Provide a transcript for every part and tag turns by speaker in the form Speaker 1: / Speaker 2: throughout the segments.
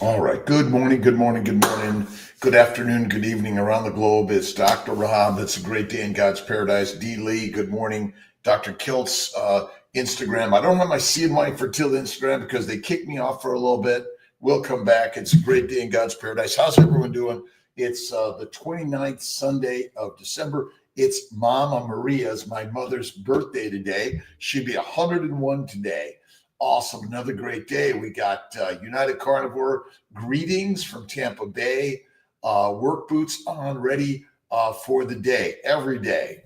Speaker 1: All right. Good morning, good morning, good morning, good afternoon, good evening around the globe. It's Dr. Rob. It's a great day in God's paradise. D. Lee, good morning. Dr.Kiltz, Instagram. I don't have my Seed My Fertility Instagram because they kicked me off for a little bit. We'll come back. It's a great day in God's paradise. How's everyone doing? It's the 29th Sunday of December. It's Mama Maria's, my mother's birthday today. She'd be 101 today. Awesome. Another great day. We got United Carnivore greetings from Tampa Bay. Work boots on, ready for the day. Every day.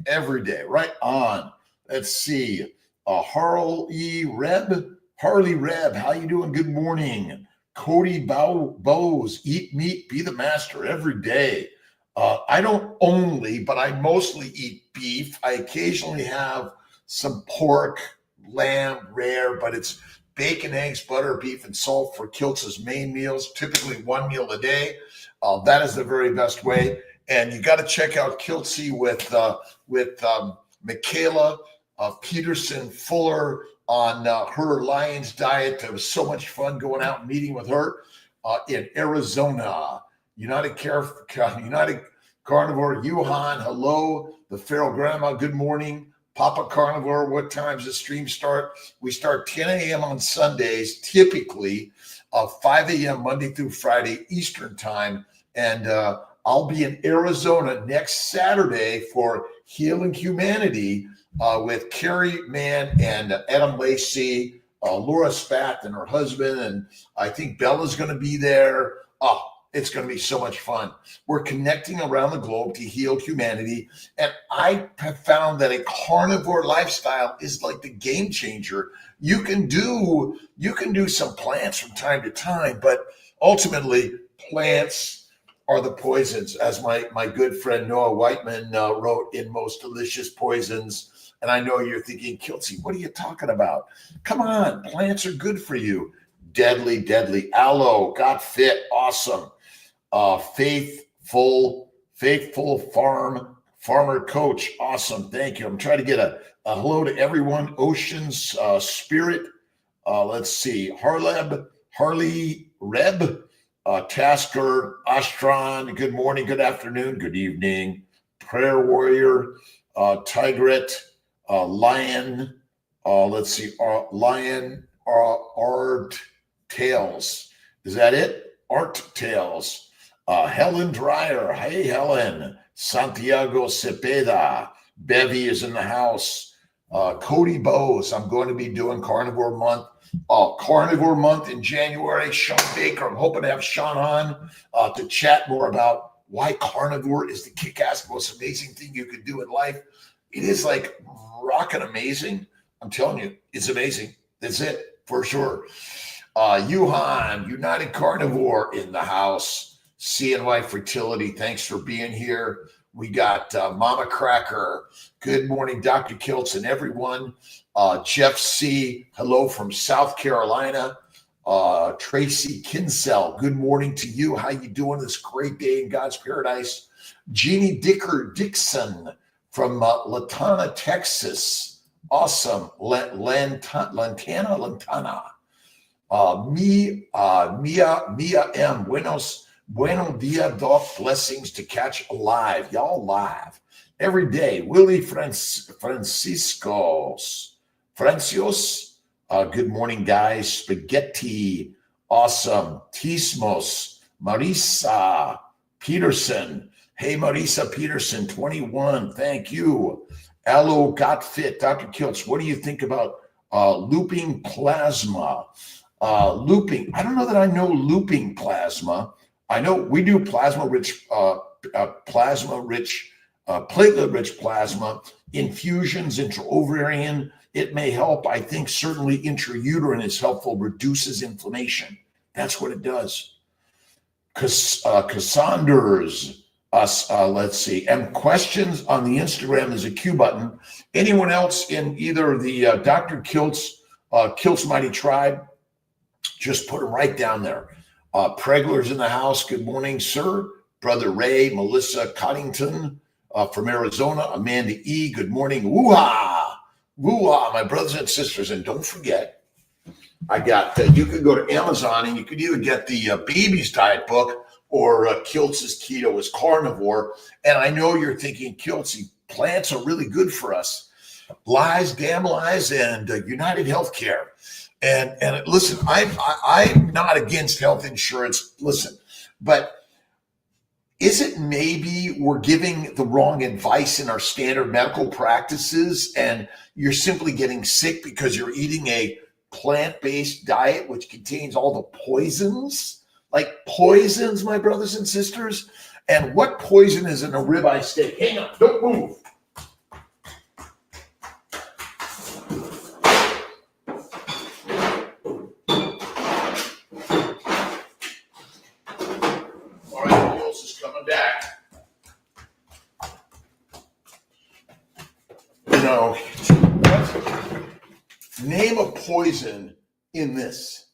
Speaker 1: Right on. Let's see. Harley Reb, how you doing? Good morning. Cody Bowes, eat meat, be the master every day. I don't only, but I mostly eat beef. I occasionally have some pork, lamb, rare, but it's bacon, eggs, butter, beef, and salt for Kiltz's main meals, typically one meal a day. That is the very best way. And you got to check out Kiltzy with Michaela Peterson Fuller on her Lions diet. It was so much fun going out and meeting with her in Arizona. United Carnivore, Yuhan, hello. The Feral Grandma, good morning. Papa Carnivore, what times the stream start? We start 10 a.m. on Sundays, typically 5 a.m. Monday through Friday Eastern time. And I'll be in Arizona next Saturday for Healing Humanity with Carrie Mann and Adam Lacey, Laura Spath and her husband. And I think Bella's going to be there. It's going to be so much fun. We're connecting around the globe to heal humanity. And I have found that a carnivore lifestyle is like the game changer. You can do some plants from time to time, but ultimately plants are the poisons, as my good friend Noah Whiteman wrote in Most Delicious Poisons. And I know you're thinking, Kiltzy, what are you talking about? Come on, plants are good for you. Deadly. Aloe, got fit, awesome. Faithful farmer coach. Awesome. Thank you. I'm trying to get a hello to everyone. Ocean's Spirit. Let's see. Harley Reb, Tasker, Astron. Good morning, good afternoon, good evening. Prayer Warrior, Tigret, Lion. Let's see. Lion, Art Tales. Is that it? Art Tales. Helen Dreyer. Hey, Helen. Santiago Cepeda. Bevy is in the house. Cody Bowes. I'm going to be doing Carnivore Month. Carnivore Month in January. Sean Baker. I'm hoping to have Sean on to chat more about why carnivore is the kick-ass, most amazing thing you could do in life. It is like rockin' amazing. I'm telling you, it's amazing. That's it, for sure. Yuhan, United Carnivore in the house. CNY Fertility, thanks for being here. We got Mama Cracker. Good morning, Dr. Kiltz and everyone. Jeff C., hello from South Carolina. Tracy Kinsell, good morning to you. How you doing this great day in God's paradise? Jeannie Dixon from Latana, Texas. Awesome. Lantana. Mia M. Buenos dias, Doc. Blessings to catch alive. Y'all live every day. Willie Francios. Good morning, guys. Spaghetti. Awesome. Tismos. Marisa Peterson. Hey, Marisa Peterson, 21. Thank you. Aloe got fit. Dr. Kiltz, what do you think about looping plasma? Looping. I don't know that I know looping plasma. I know we do platelet-rich plasma infusions, intra-ovarian. It may help. I think certainly intrauterine is helpful, reduces inflammation. That's what it does. Cassandra's, let's see. And questions on the Instagram, there's a Q button. Anyone else in either the Dr. Kiltz, Kiltz Mighty Tribe, just put them right down there. Pregler's in the house. Good morning, sir. Brother Ray, Melissa Coddington from Arizona. Amanda E. Good morning. Woo-ha! Woo-ha, my brothers and sisters. And don't forget, I got, you could go to Amazon and you could either get the Baby's Diet book or Kiltz's Keto is Carnivore. And I know you're thinking, Kiltz, plants are really good for us. Lies, damn lies, and United Healthcare. And listen, I'm not against health insurance. Listen, but is it maybe we're giving the wrong advice in our standard medical practices and you're simply getting sick because you're eating a plant-based diet which contains all the poisons? Like poisons, my brothers and sisters? And what poison is in a ribeye steak? Hang on, don't move. All right, Kiltz is coming back. You know, name a poison in this.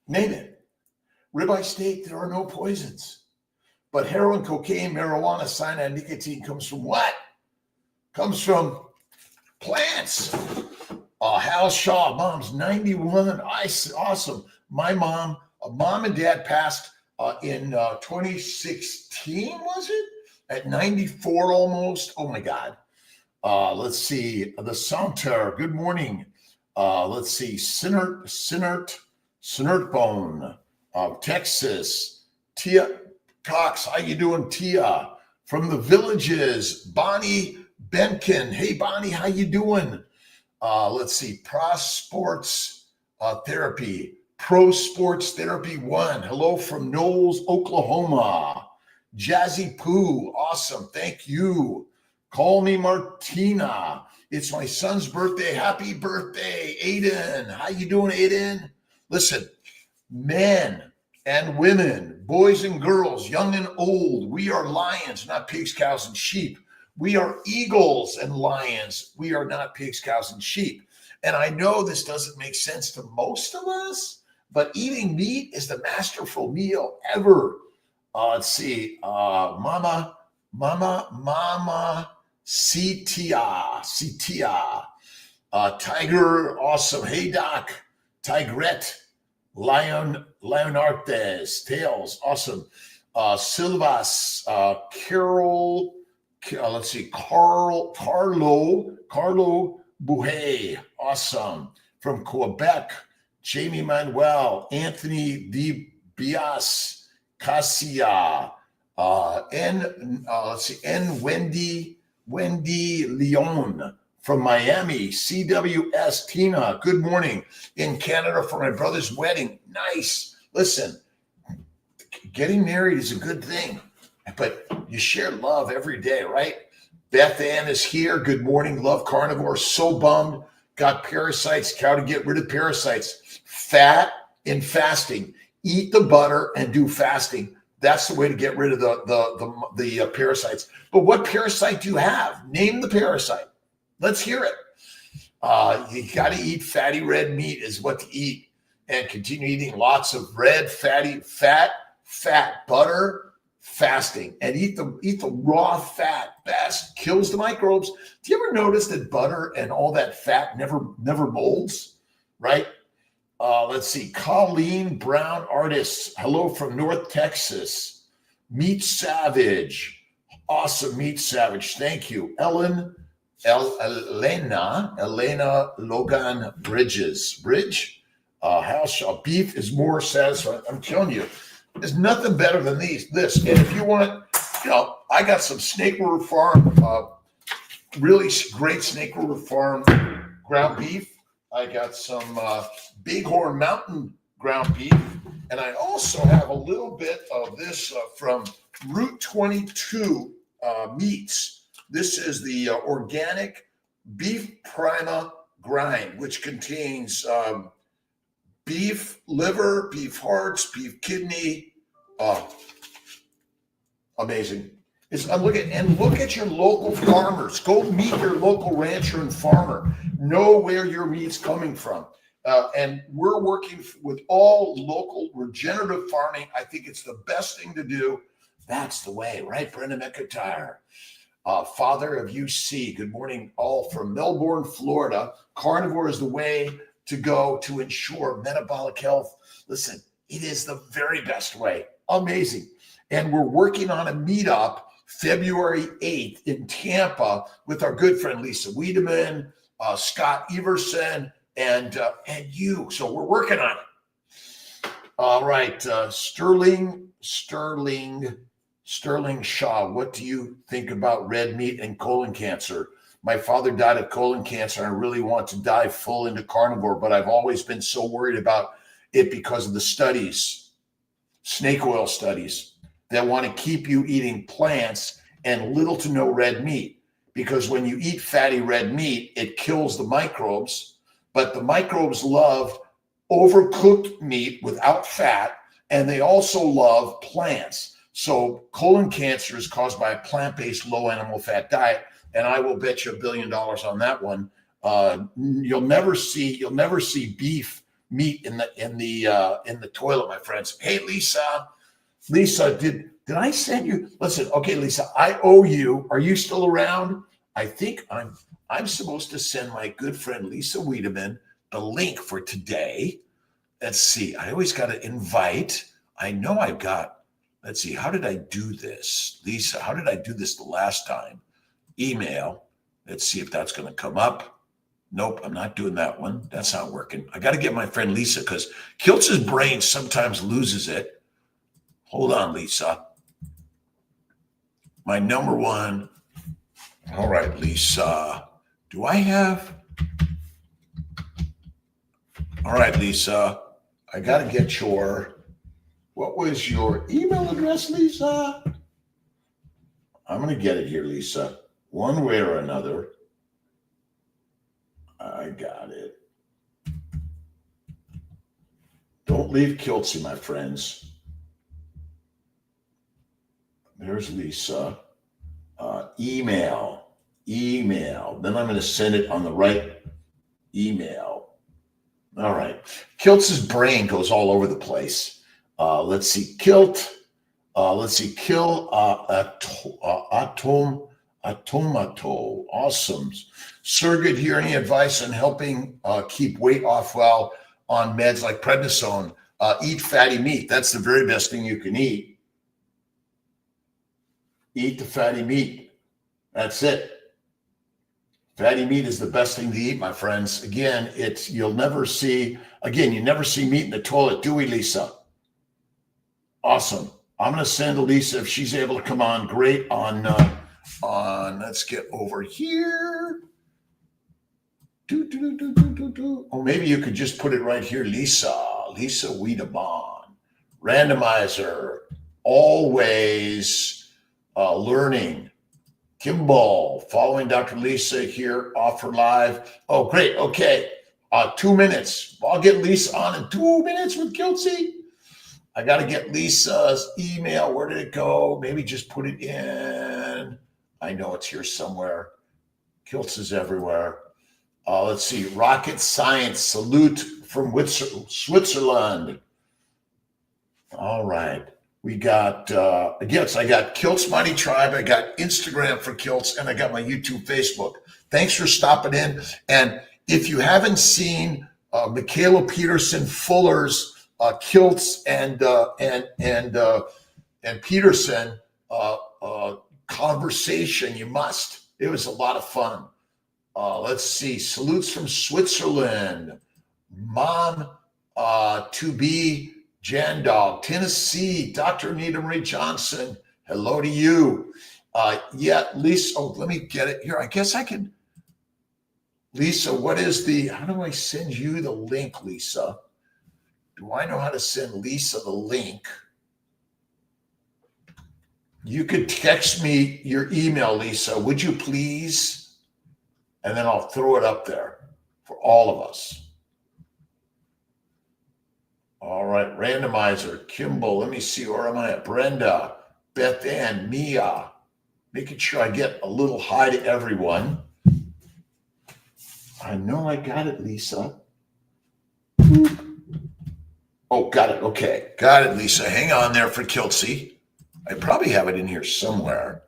Speaker 1: Name it. Ribeye steak, there are no poisons. But heroin, cocaine, marijuana, cyanide, nicotine comes from what? Comes from plants. Hal Shaw, mom's 91. Awesome. My mom and dad passed in 2016, was it? At 94 almost. Oh my God. Let's see. The Saunter, good morning. Let's see. Sinert Bone. Texas, Tia Cox, how you doing, Tia? From the Villages, Bonnie Benkin. Hey, Bonnie, how you doing? Let's see, Pro Sports Therapy 1. Hello from Knowles, Oklahoma. Jazzy Poo, awesome, thank you. Call me Martina. It's my son's birthday. Happy birthday, Aiden. How you doing, Aiden? Listen, men and women, boys and girls, young and old, we are lions, not pigs, cows, and sheep. We are eagles and lions. We are not pigs, cows, and sheep. And I know this doesn't make sense to most of us, but eating meat is the masterful meal ever. Let's see, Mama Citia, Tiger, awesome. Hey, Doc, Tigrette. Leonartes, Tails, awesome. Silvas, Carol, let's see, Carlo Bouhet, awesome. From Quebec, Jamie Manuel, Anthony DiBias, Cassia, Wendy Leon. From Miami, CWS, Tina, good morning. In Canada for my brother's wedding. Nice. Listen, getting married is a good thing, but you share love every day, right? Beth Ann is here. Good morning. Love Carnivore. So bummed. Got parasites. How to get rid of parasites. Fat in fasting. Eat the butter and do fasting. That's the way to get rid of the parasites. But what parasite do you have? Name the parasite. Let's hear it. You got to eat fatty red meat is what to eat, and continue eating lots of red fatty fat butter, fasting, and eat the raw fat. Best kills the microbes. Do you ever notice that butter and all that fat never molds? Right? Let's see. Colleen Brown Artists. Hello from North Texas. Meat Savage. Awesome, Meat Savage. Thank you. Elena Logan Bridge. House beef is more satisfying. I'm telling you, there's nothing better than this. And if you want, I got some Snake River Farm, really great Snake River Farm ground beef. I got some Bighorn Mountain ground beef, and I also have a little bit of this from Route 22 Meats. This is the organic beef prima grind, which contains beef liver, beef hearts, beef kidney. Amazing. Look at your local farmers. Go meet your local rancher and farmer. Know where your meat's coming from. And we're working with all local regenerative farming. I think it's the best thing to do. That's the way, right, Brenda McIntyre? Father of UC, good morning, all from Melbourne, Florida. Carnivore is the way to go to ensure metabolic health. Listen, it is the very best way. Amazing. And we're working on a meetup February 8th in Tampa with our good friend Lisa Wiedemann, Scott Everson, and you. So we're working on it. All right, Sterling Shaw, what do you think about red meat and colon cancer? My father died of colon cancer, and I really want to dive full into carnivore, but I've always been so worried about it because of the studies, snake oil studies, that want to keep you eating plants and little to no red meat. Because when you eat fatty red meat, it kills the microbes, but the microbes love overcooked meat without fat, and they also love plants. So colon cancer is caused by a plant-based low animal fat diet, and I will bet you $1 billion on that one. You'll never see beef meat in the toilet, my friends. Hey, Lisa, did I send you? Listen, okay, Lisa, I owe you. Are you still around? I think I'm supposed to send my good friend Lisa Wiedemann the link for today. Let's see. I always got to invite. I know I've got. Let's see. How did I do this, Lisa? How did I do this the last time? Email. Let's see if that's going to come up. Nope, I'm not doing that one. That's not working. I got to get my friend Lisa because Kiltz's brain sometimes loses it. Hold on, Lisa. My number one. All right, Lisa. Do I have? All right, Lisa. I got to get what was your email address, Lisa? I'm going to get it here, Lisa. One way or another. I got it. Don't leave Kiltz, my friends. There's Lisa. Email. Then I'm going to send it on the right email. All right. Kiltz's brain goes all over the place. Let's see. Kilt. Let's see. Kill Atomato. Awesome. Surrogate here. Any advice on helping keep weight off while on meds like prednisone? Eat fatty meat. That's the very best thing you can eat. Eat the fatty meat. That's it. Fatty meat is the best thing to eat, my friends. Again, you never see meat in the toilet, do we, Lisa? Awesome. I'm going to send to Lisa if she's able to come on. Great on let's get over here. Oh, maybe you could just put it right here, Lisa Wiedemann, randomizer, always learning. Kimball, following Dr. Lisa here, offer live. Oh, great. Okay. 2 minutes. I'll get Lisa on in 2 minutes with Kiltzy. I got to get Lisa's email. Where did it go? Maybe just put it in. I know it's here somewhere. Kiltz is everywhere. Let's see. Rocket Science. Salute from Switzerland. All right. We got, again, so I got Kiltz Mighty Tribe. I got Instagram for Kiltz, and I got my YouTube, Facebook. Thanks for stopping in. And if you haven't seen Michaela Peterson Fuller's Kiltz and Peterson conversation, you must. It was a lot of fun. Let's see. Salutes from Switzerland. Mom to be Jan Dog, Tennessee, Dr. Anita Marie Johnson. Hello to you. Yeah, Lisa. Oh, let me get it here. I guess I can. Lisa, how do I send you the link, Lisa? Do I know how to send Lisa the link? You could text me your email, Lisa, would you please? And then I'll throw it up there for all of us. All right, randomizer, Kimball, let me see, where am I at? Brenda, Beth Ann, Mia, making sure I get a little hi to everyone. I know I got it, Lisa. Oh, got it, okay. Got it, Lisa. Hang on there for Kiltzy. I probably have it in here somewhere.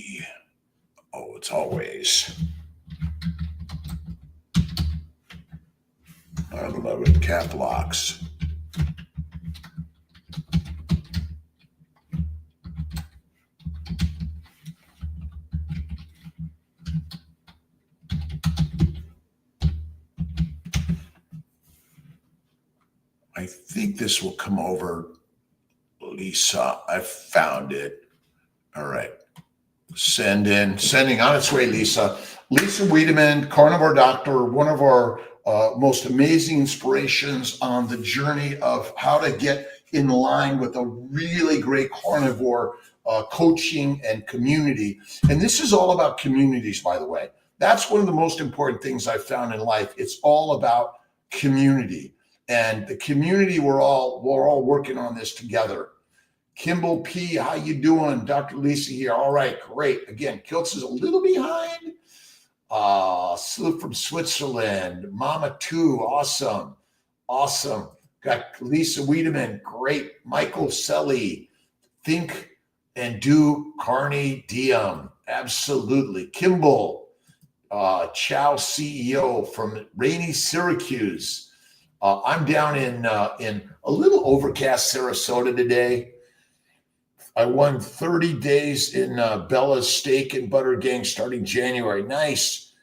Speaker 1: see. Oh, it's always. I love it. Cap locks. I think this will come over. Lisa, I found it. All right. Sending on its way, Lisa. Lisa Wiedemann, carnivore doctor, one of our most amazing inspirations on the journey of how to get in line with a really great carnivore coaching and community. And this is all about communities, by the way. That's one of the most important things I've found in life. It's all about community. And the community, we're all working on this together. Kimball P, how you doing? Dr. Lisa here. All right, great. Again, Kiltz is a little behind. From Switzerland. Mama 2, awesome. Awesome. Got Lisa Wiedemann, great. Michael Selly, Think and Do Carne Diem. Absolutely. Kimball, Chow CEO from rainy Syracuse. I'm down in a little overcast Sarasota today. I won 30 days in Bella's Steak and Butter Gang starting January. Nice.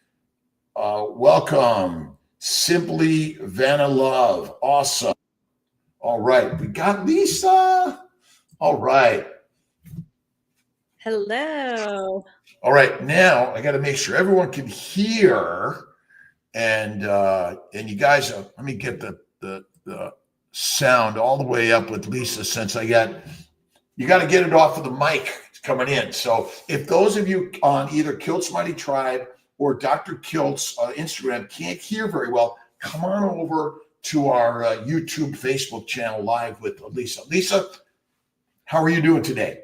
Speaker 1: Welcome. Simply Vanna Love. Awesome. All right. We got Lisa. All right.
Speaker 2: Hello.
Speaker 1: All right. Now I got to make sure everyone can hear. And you guys, let me get the sound all the way up with Lisa since you got to get it off of the mic coming in. So if those of you on either Kiltz Mighty Tribe or Dr.Kiltz Instagram can't hear very well, come on over to our YouTube, Facebook channel live with Lisa. Lisa, how are you doing today?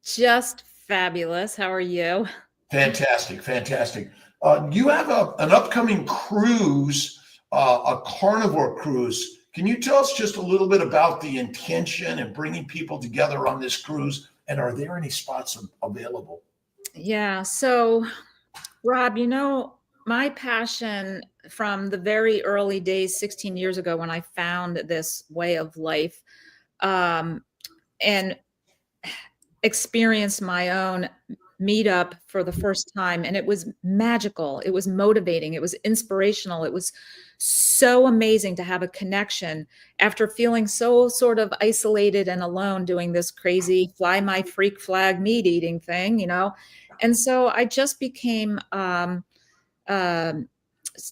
Speaker 2: Just fabulous. How are you?
Speaker 1: Fantastic, fantastic. You have an upcoming cruise, a carnivore cruise. Can you tell us just a little bit about the intention and bringing people together on this cruise? And are there any spots available?
Speaker 2: Yeah. So, Rob, my passion from the very early days, 16 years ago, when I found this way of life and experienced my own meetup for the first time, and it was magical. It was motivating. It was inspirational. It was so amazing to have a connection after feeling so sort of isolated and alone doing this crazy fly my freak flag meat eating thing, And so I just became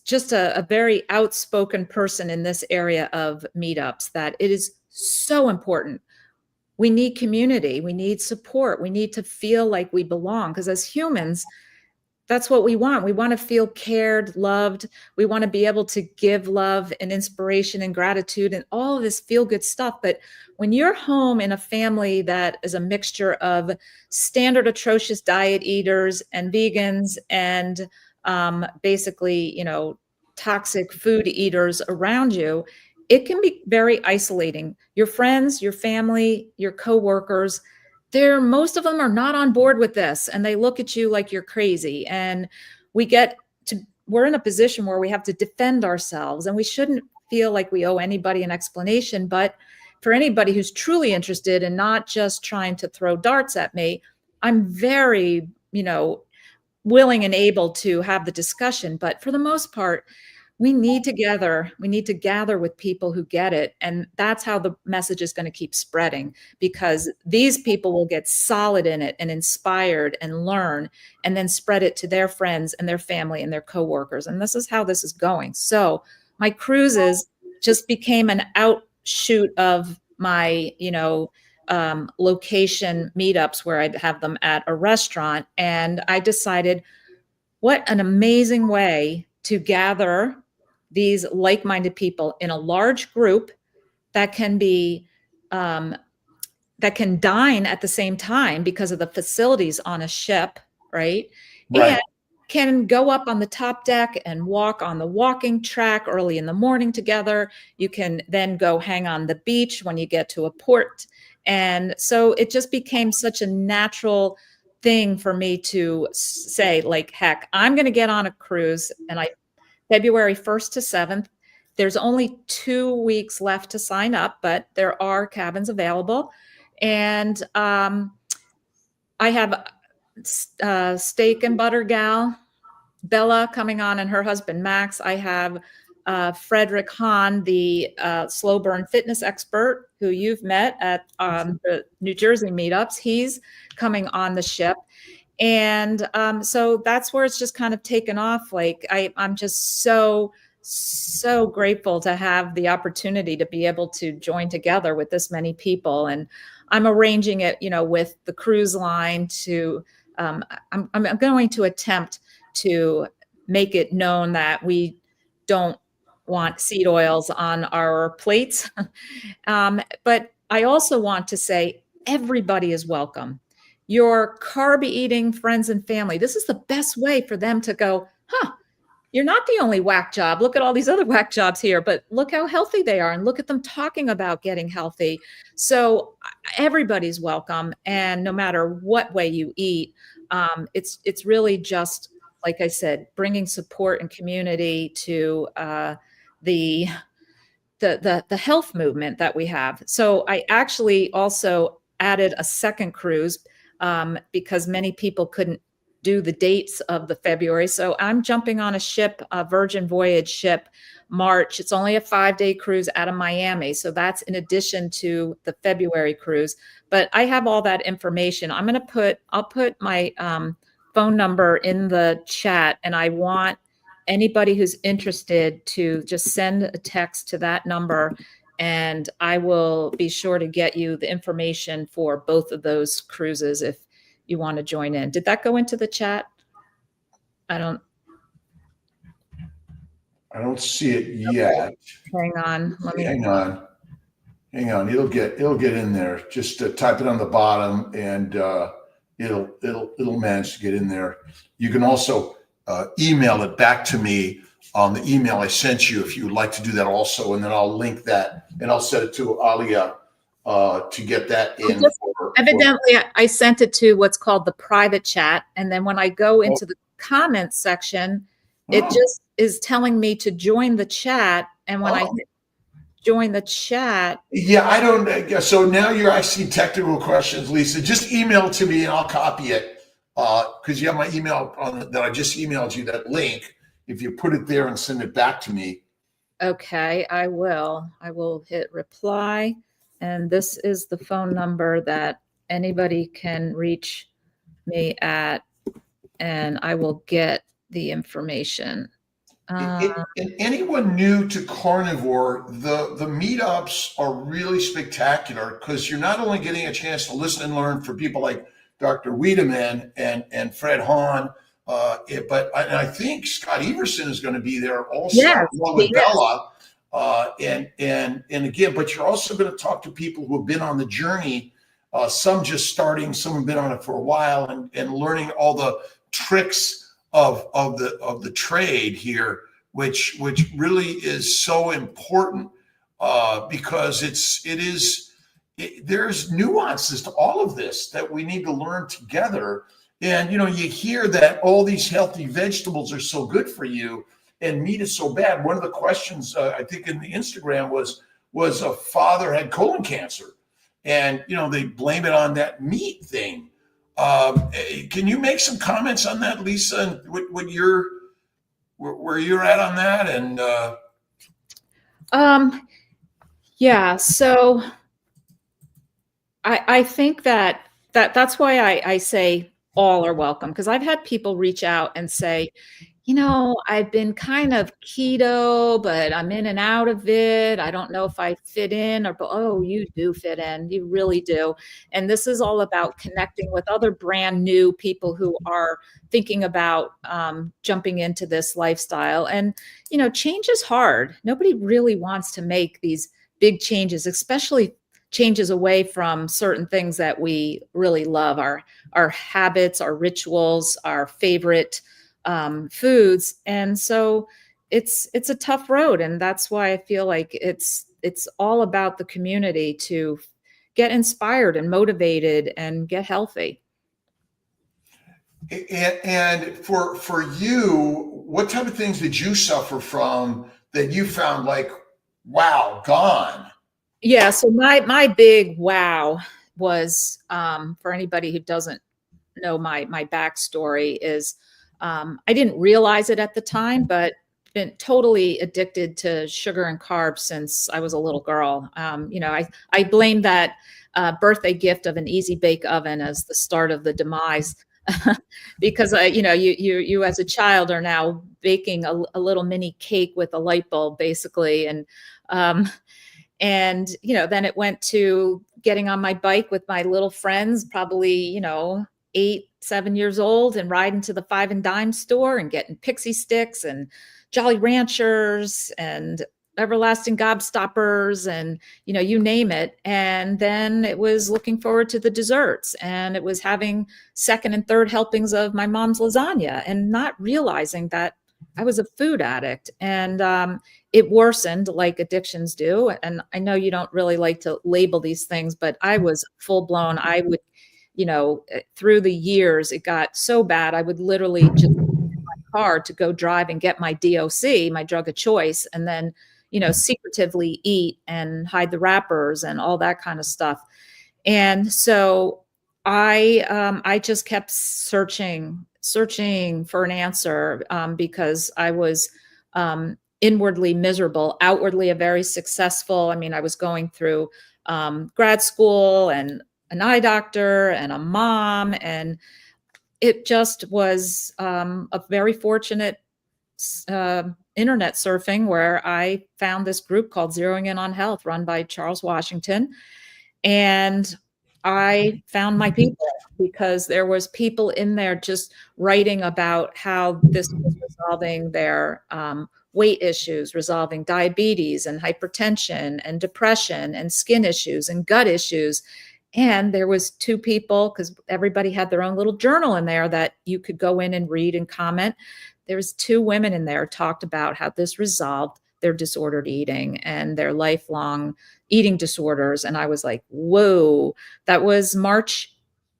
Speaker 2: just a very outspoken person in this area of meetups, that it is so important. We need community. We need support. We need to feel like we belong, because as humans, that's what we want. We want to feel cared, loved. We want to be able to give love and inspiration and gratitude and all of this feel good stuff. But when you're home in a family that is a mixture of standard atrocious diet eaters and vegans and basically, toxic food eaters around you, it can be very isolating. Your friends, your family, your coworkers, most of them are not on board with this, and they look at you like you're crazy. And we're in a position where we have to defend ourselves, and we shouldn't feel like we owe anybody an explanation. But for anybody who's truly interested and not just trying to throw darts at me, I'm very, willing and able to have the discussion. But for the most part, we need to gather with people who get it. And that's how the message is going to keep spreading, because these people will get solid in it and inspired and learn, and then spread it to their friends and their family and their coworkers. And this is how this is going. So my cruises just became an outshoot of my, location meetups where I'd have them at a restaurant. And I decided, what an amazing way to gather these like-minded people in a large group that can be that can dine at the same time because of the facilities on a ship, right? And can go up on the top deck and walk on the walking track early in the morning together. You can then go hang on the beach when you get to a port. And so it just became such a natural thing for me to say, like, heck, I'm going to get on a cruise, and February 1st to 7th. There's only 2 weeks left to sign up, but there are cabins available. And I have Steak and Butter Gal, Bella, coming on, and her husband, Max. I have Frederick Hahn, the slow burn fitness expert who you've met at the New Jersey meetups. He's coming on the ship. And so that's where it's just kind of taken off. Like I'm just so grateful to have the opportunity to be able to join together with this many people. And I'm arranging it, with the cruise line to, I'm going to attempt to make it known that we don't want seed oils on our plates. But I also want to say everybody is welcome. Your carb eating friends and family, this is the best way for them to go, you're not the only whack job. Look at all these other whack jobs here, but look how healthy they are, and look at them talking about getting healthy. So everybody's welcome. And no matter what way you eat, it's really just, like I said, bringing support and community to the health movement that we have. So I actually also added a second cruise because many people couldn't do the dates of the February. So I'm jumping on a ship, a Virgin Voyage ship, March. It's only a 5-day cruise out of Miami. So that's in addition to the February cruise. But I have all that information. I'll put my phone number in the chat, and I want anybody who's interested to just send a text to that number, and I will be sure to get you the information for both of those cruises if you want to join in. Did that go into the chat? I don't
Speaker 1: see it yet.
Speaker 2: Hang on.
Speaker 1: Hang on. It'll get in there. Just type it on the bottom, and it'll manage to get in there. You can also email it back to me on the email I sent you if you would like to do that also, and then I'll link that and I'll set it to Alia to get that in.
Speaker 2: Evidently, I sent it to what's called the private chat, and then when I go into the comments section, it just is telling me to join the chat, and when I hit join the chat.
Speaker 1: Yeah, I don't. So now you're asking technical questions, Lisa. Just email it to me and I'll copy it because you have my email that I just emailed you, that link. If you put it there and send it back to me.
Speaker 2: Okay, I will. I will hit reply. And this is the phone number that anybody can reach me at, and I will get the information.
Speaker 1: And anyone new to Carnivore, the meetups are really spectacular because you're not only getting a chance to listen and learn from people like Dr. Wiedemann and Fred Hahn, but I think Scott Everson is going to be there also, along with Bella. And again, but you're also going to talk to people who have been on the journey, some just starting, some have been on it for a while, and learning all the tricks of the trade here, which really is so important because there's nuances to all of this that we need to learn together. And you hear that all these healthy vegetables are so good for you and meat is so bad. One of the questions I think in the Instagram was a father had colon cancer, and they blame it on that meat thing. Can you make some comments on that, Lisa, and where you're at on that? And
Speaker 2: yeah, so I think that's why I say all are welcome, because I've had people reach out and say, I've been kind of keto, but I'm in and out of it. I don't know if I fit in. You do fit in. You really do. And this is all about connecting with other brand new people who are thinking about jumping into this lifestyle. And, change is hard. Nobody really wants to make these big changes, especially changes away from certain things that we really love, our habits, our rituals, our favorite foods. And so it's a tough road. And that's why I feel like it's all about the community to get inspired and motivated and get healthy.
Speaker 1: And for you, what type of things did you suffer from that you found like, wow, gone?
Speaker 2: Yeah. So my big wow was, for anybody who doesn't know my backstory, is I didn't realize it at the time, but been totally addicted to sugar and carbs since I was a little girl. I blame that birthday gift of an easy bake oven as the start of the demise. Because you as a child are now baking a little mini cake with a light bulb, basically, um, and then it went to getting on my bike with my little friends, probably 8, 7 years old, and riding to the five and dime store and getting pixie sticks and Jolly Ranchers and everlasting gobstoppers and you name it. And then it was looking forward to the desserts, and it was having second and third helpings of my mom's lasagna, and not realizing that I was a food addict. And it worsened like addictions do. And I know you don't really like to label these things, but I was full blown. I would, through the years, it got so bad, I would literally just get in my car to go drive and get my DOC, my drug of choice, and then, secretively eat and hide the wrappers and all that kind of stuff. And so I just kept searching for an answer, because I was inwardly miserable, outwardly a very successful. I mean, I was going through grad school and an eye doctor and a mom, and it just was a very fortunate internet surfing where I found this group called Zeroing In on Health, run by Charles Washington. And I found my people, because there was people in there just writing about how this was resolving their weight issues, resolving diabetes and hypertension and depression and skin issues and gut issues. And there was 2 people, because everybody had their own little journal in there that you could go in and read and comment. There was 2 women in there talked about how this resolved their disordered eating and their lifelong eating disorders. And I was like, whoa. That was March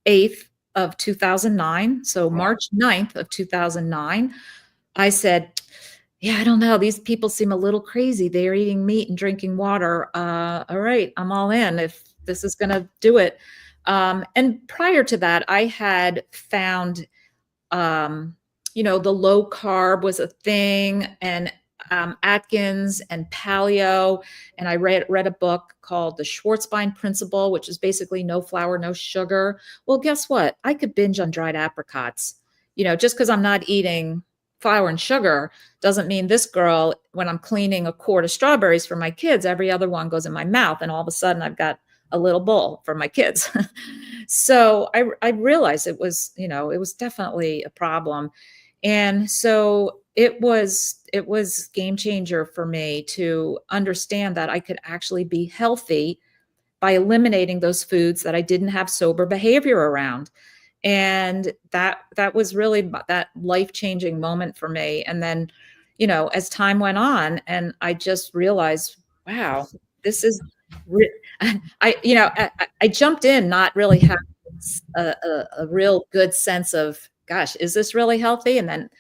Speaker 2: 8th of 2009. So March 9th of 2009, I said, yeah, I don't know. These people seem a little crazy. They're eating meat and drinking water. All right, I'm all in if this is going to do it. And prior to that, I had found, the low carb was a thing, and Atkins and paleo. And I read a book called The Schwarzbein Principle, which is basically no flour, no sugar. Well, guess what? I could binge on dried apricots. Just because I'm not eating flour and sugar doesn't mean this girl, when I'm cleaning a quart of strawberries for my kids, every other one goes in my mouth, and all of a sudden I've got a little bowl for my kids. So I realized it was definitely a problem. And so it was game changer for me to understand that I could actually be healthy by eliminating those foods that I didn't have sober behavior around. And that was really that life-changing moment for me. And then, as time went on, and I just realized, wow, this is I jumped in not really having a real good sense of, gosh, is this really healthy? And then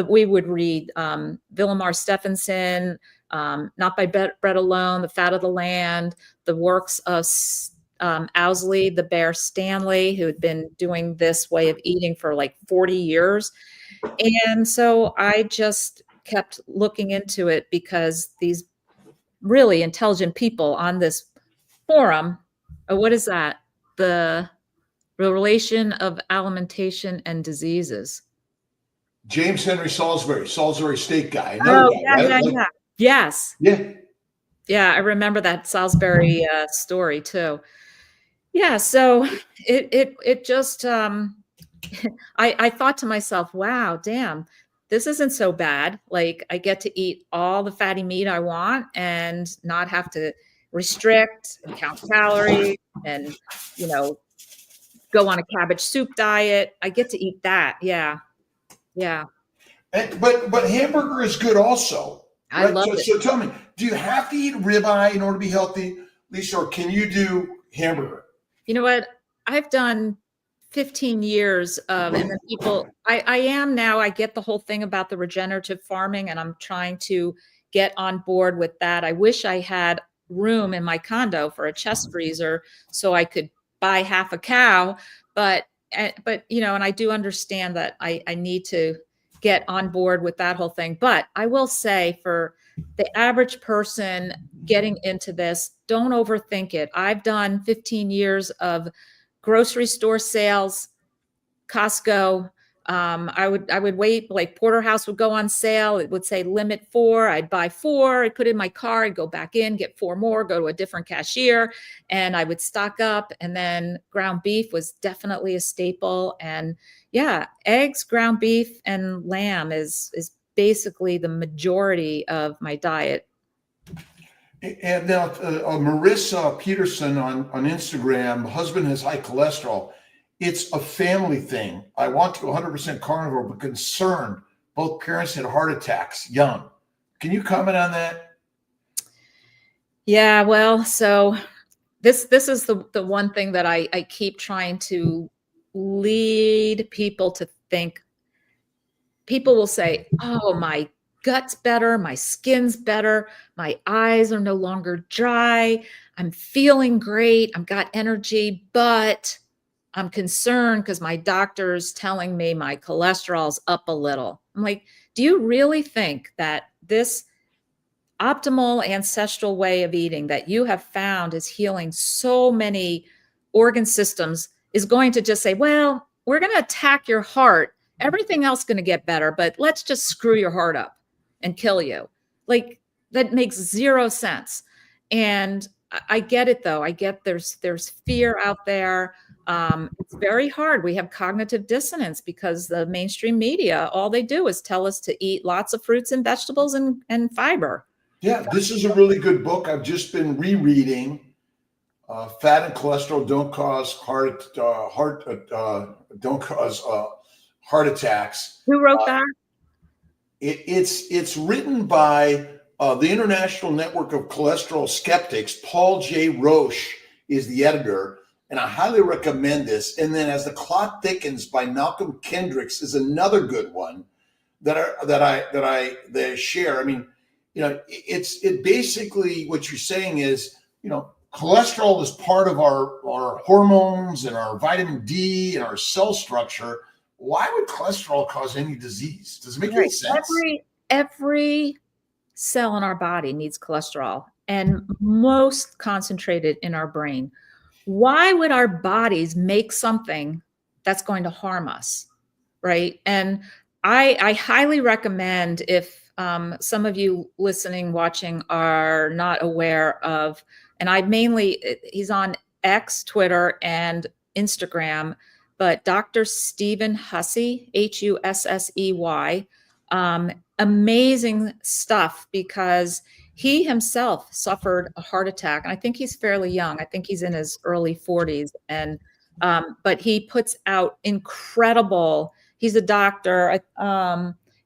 Speaker 2: we would read Villamar Stephenson, Not by Bread Alone, The Fat of the Land, the works of Owsley, the Bear Stanley, who had been doing this way of eating for like 40 years. And so I just kept looking into it, because these really intelligent people on this forum, what is that? The relation of alimentation and diseases.
Speaker 1: James Henry Salisbury steak guy.
Speaker 2: Oh,
Speaker 1: guy,
Speaker 2: yeah,
Speaker 1: right?
Speaker 2: yeah. Yes.
Speaker 1: Yeah.
Speaker 2: Yeah, I remember that Salisbury story too. Yeah, so it just I thought to myself, wow, damn, this isn't so bad. Like, I get to eat all the fatty meat I want and not have to restrict and count calories and, go on a cabbage soup diet. I get to eat that. Yeah. Yeah.
Speaker 1: But hamburger is good also.
Speaker 2: I
Speaker 1: right?
Speaker 2: love it.
Speaker 1: So tell me, do you have to eat ribeye in order to be healthy, Lisa, or can you do hamburger?
Speaker 2: You know what? I've done 15 years of, and then people, I am now, I get the whole thing about the regenerative farming, and I'm trying to get on board with that. I wish I had room in my condo for a chest freezer so I could buy half a cow, but you know, and I do understand that I need to get on board with that whole thing. But I will say, for the average person getting into this, don't overthink it. I've done 15 years of grocery store sales, Costco. I would wait, like Porterhouse would go on sale. It would say limit 4. I'd buy 4. I'd put it in my car. I'd go back in, get 4 more, go to a different cashier, and I would stock up. And then ground beef was definitely a staple. And yeah, eggs, ground beef, and lamb is basically the majority of my diet.
Speaker 1: And now, Marissa Peterson on Instagram, husband has high cholesterol. It's a family thing. I want to go 100% carnivore, but concerned both parents had heart attacks young. Can you comment on that?
Speaker 2: Yeah, well, so this is the one thing that I keep trying to lead people to think. People will say, oh, my gut's better, my skin's better, my eyes are no longer dry, I'm feeling great, I've got energy, but I'm concerned because my doctor's telling me my cholesterol's up a little. I'm like, do you really think that this optimal ancestral way of eating that you have found is healing so many organ systems is going to just say, well, we're going to attack your heart, everything else is going to get better, but let's just screw your heart up and kill you? Like, that makes zero sense. And I get it, though. I get there's fear out there. It's very hard. We have cognitive dissonance because the mainstream media, all they do is tell us to eat lots of fruits and vegetables and fiber.
Speaker 1: Yeah, this is a really good book. I've just been rereading. Fat and cholesterol don't cause heart attacks.
Speaker 2: Who wrote that?
Speaker 1: It's written by the International Network of Cholesterol Skeptics. Paul J. Roche is the editor, and I highly recommend this. And then As the Clot Thickens by Malcolm Kendricks is another good one that I share. I mean, you know, it basically, what you're saying is, you know, cholesterol is part of our hormones and our vitamin D and our cell structure. Why would cholesterol cause any disease? Does it make any sense?
Speaker 2: Every cell in our body needs cholesterol, and most concentrated in our brain. Why would our bodies make something that's going to harm us, right? And I highly recommend, if some of you listening, watching are not aware of, and he's on X, Twitter, and Instagram, but Dr. Stephen Hussey, Hussey, amazing stuff, because he himself suffered a heart attack, and I think he's fairly young. I think he's in his early 40s, and but he puts out incredible. He's a doctor.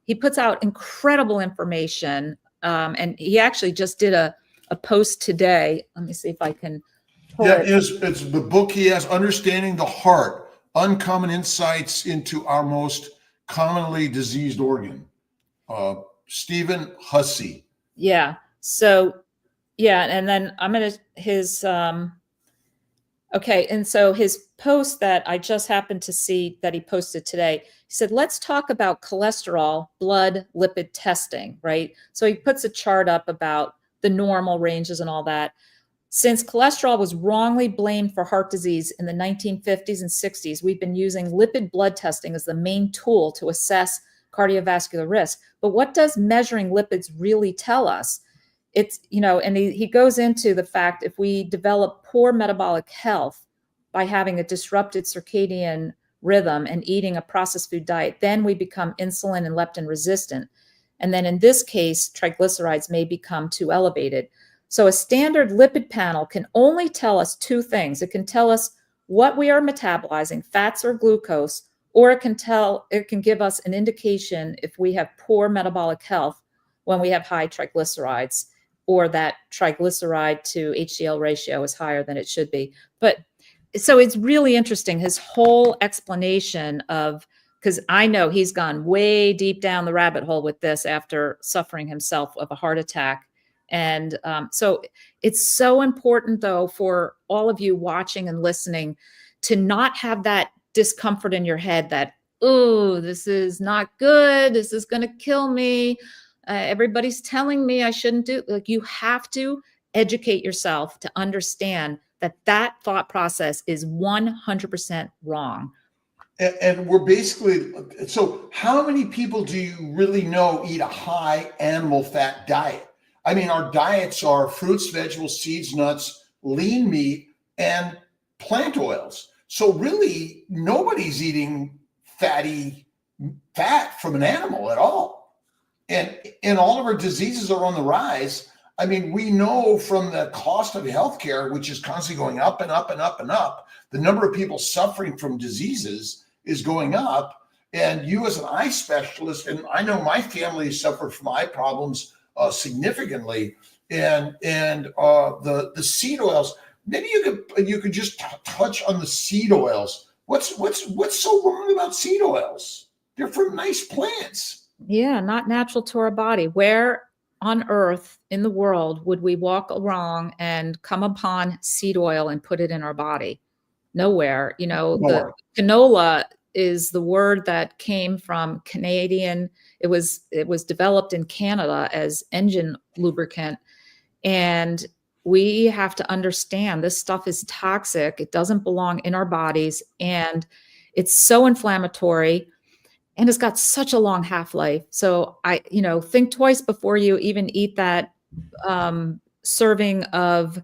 Speaker 2: He puts out incredible information, and he actually just did a post today. Let me see if I can.
Speaker 1: It's the book he has, Understanding the Heart: Uncommon Insights into Our Most Commonly Diseased Organ. Stephen Hussey.
Speaker 2: Yeah. So, yeah, and then I'm gonna his. Okay, and so his post that I just happened to see that he posted today, he said, let's talk about cholesterol, blood, lipid testing, right? So he puts a chart up about the normal ranges and all that. Since cholesterol was wrongly blamed for heart disease in the 1950s and 60s, we've been using lipid blood testing as the main tool to assess cardiovascular risk. But what does measuring lipids really tell us? It's, you know, and he goes into the fact, if we develop poor metabolic health by having a disrupted circadian rhythm and eating a processed food diet, then we become insulin and leptin resistant. And then in this case, triglycerides may become too elevated. So a standard lipid panel can only tell us 2 things. It can tell us what we are metabolizing, fats or glucose, or it can give us an indication if we have poor metabolic health when we have high triglycerides, or that triglyceride to HDL ratio is higher than it should be. But so it's really interesting, his whole explanation of, because I know he's gone way deep down the rabbit hole with this after suffering himself of a heart attack. And so it's so important, though, for all of you watching and listening to not have that discomfort in your head that, oh, this is not good. This is going to kill me. Everybody's telling me I shouldn't do. Like, you have to educate yourself to understand that that thought process is 100% wrong.
Speaker 1: And we're basically, so how many people do you really know eat a high animal fat diet? I mean, our diets are fruits, vegetables, seeds, nuts, lean meat, and plant oils. So really, nobody's eating fat from an animal at all. And all of our diseases are on the rise. I mean, we know from the cost of healthcare, which is constantly going up and up and up and up, the number of people suffering from diseases is going up. And you, as an eye specialist, and I know my family suffered from eye problems significantly, and the seed oils. Maybe you could just touch on the seed oils. What's so wrong about seed oils? They're from nice plants.
Speaker 2: Yeah, not natural to our body. Where on earth in the world would we walk along and come upon seed oil and put it in our body? Nowhere. You know, the canola is the word that came from Canadian. It was developed in Canada as engine lubricant. And we have to understand this stuff is toxic. It doesn't belong in our bodies. And it's so inflammatory. And it's got such a long half-life. So think twice before you even eat that serving of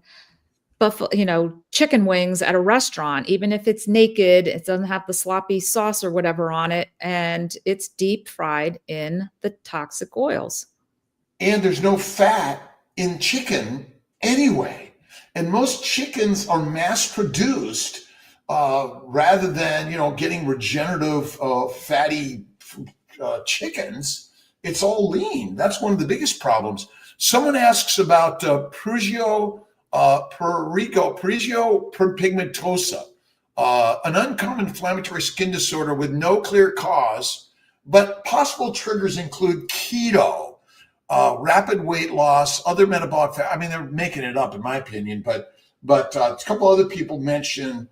Speaker 2: chicken wings at a restaurant, even if it's naked, it doesn't have the sloppy sauce or whatever on it, and it's deep fried in the toxic oils.
Speaker 1: And there's no fat in chicken anyway. And most chickens are mass produced rather than, getting regenerative fatty chickens. It's all lean. That's one of the biggest problems. Someone asks about Perigio pigmentosa, an uncommon inflammatory skin disorder with no clear cause, but possible triggers include keto, rapid weight loss, other metabolic fat. I mean, they're making it up in my opinion, but a couple other people mention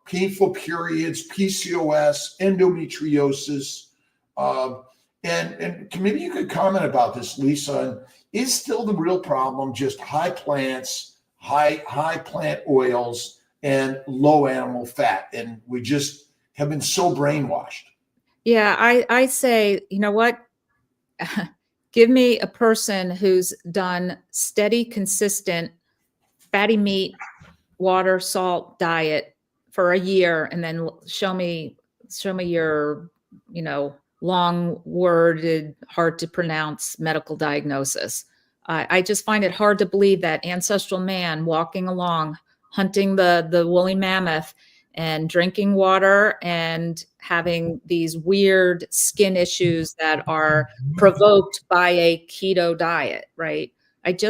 Speaker 1: painful periods, PCOS, endometriosis, and maybe you could comment about this, Lisa. And is still the real problem just high plants, high plant oils, and low animal fat? And we just have been so brainwashed.
Speaker 2: Yeah, I say, you know what? Give me a person who's done steady, consistent, fatty meat, water, salt diet for a year, and then show me your, long worded, hard to pronounce medical diagnosis. I just find it hard to believe that ancestral man walking along, hunting the woolly mammoth and drinking water and having these weird skin issues that are provoked by a keto diet, right? We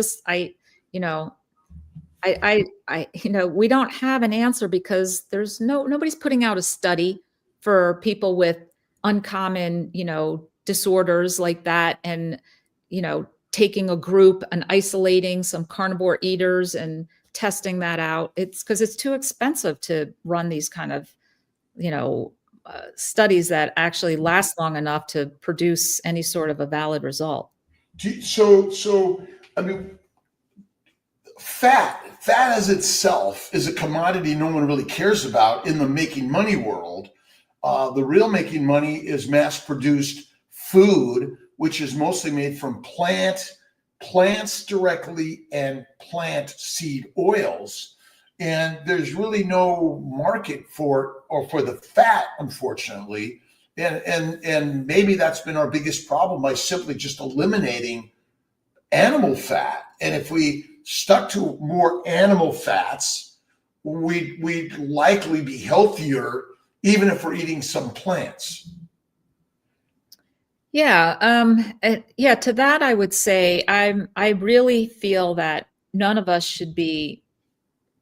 Speaker 2: don't have an answer because there's nobody's putting out a study for people with uncommon, disorders like that. And, taking a group and isolating some carnivore eaters and testing that out. It's because it's too expensive to run these kind of, studies that actually last long enough to produce any sort of a valid result.
Speaker 1: So, I mean, fat as itself is a commodity no one really cares about in the making money world. The real making money is mass produced food, which is mostly made from plants directly and plant seed oils. And there's really no market for the fat, unfortunately. And maybe that's been our biggest problem by simply just eliminating animal fat. And if we stuck to more animal fats, we'd likely be healthier, even if we're eating some plants.
Speaker 2: Yeah. To that, I would say I really feel that none of us should be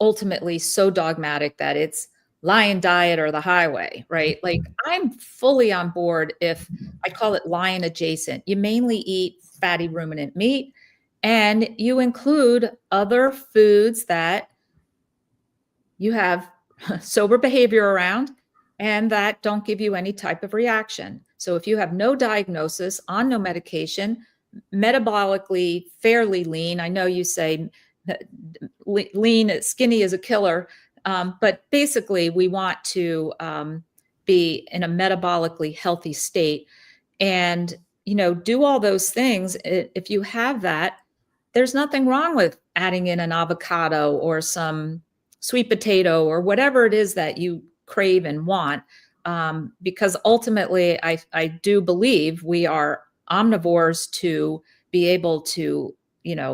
Speaker 2: ultimately so dogmatic that it's lion diet or the highway, right? Like I'm fully on board if I call it lion adjacent. You mainly eat fatty ruminant meat and you include other foods that you have sober behavior around and that don't give you any type of reaction. So if you have no diagnosis, on no medication, metabolically fairly lean, I know you say lean, skinny is a killer, but basically we want to be in a metabolically healthy state and, do all those things. If you have that, there's nothing wrong with adding in an avocado or some sweet potato or whatever it is that you crave and want. Because ultimately, I do believe we are omnivores to be able to,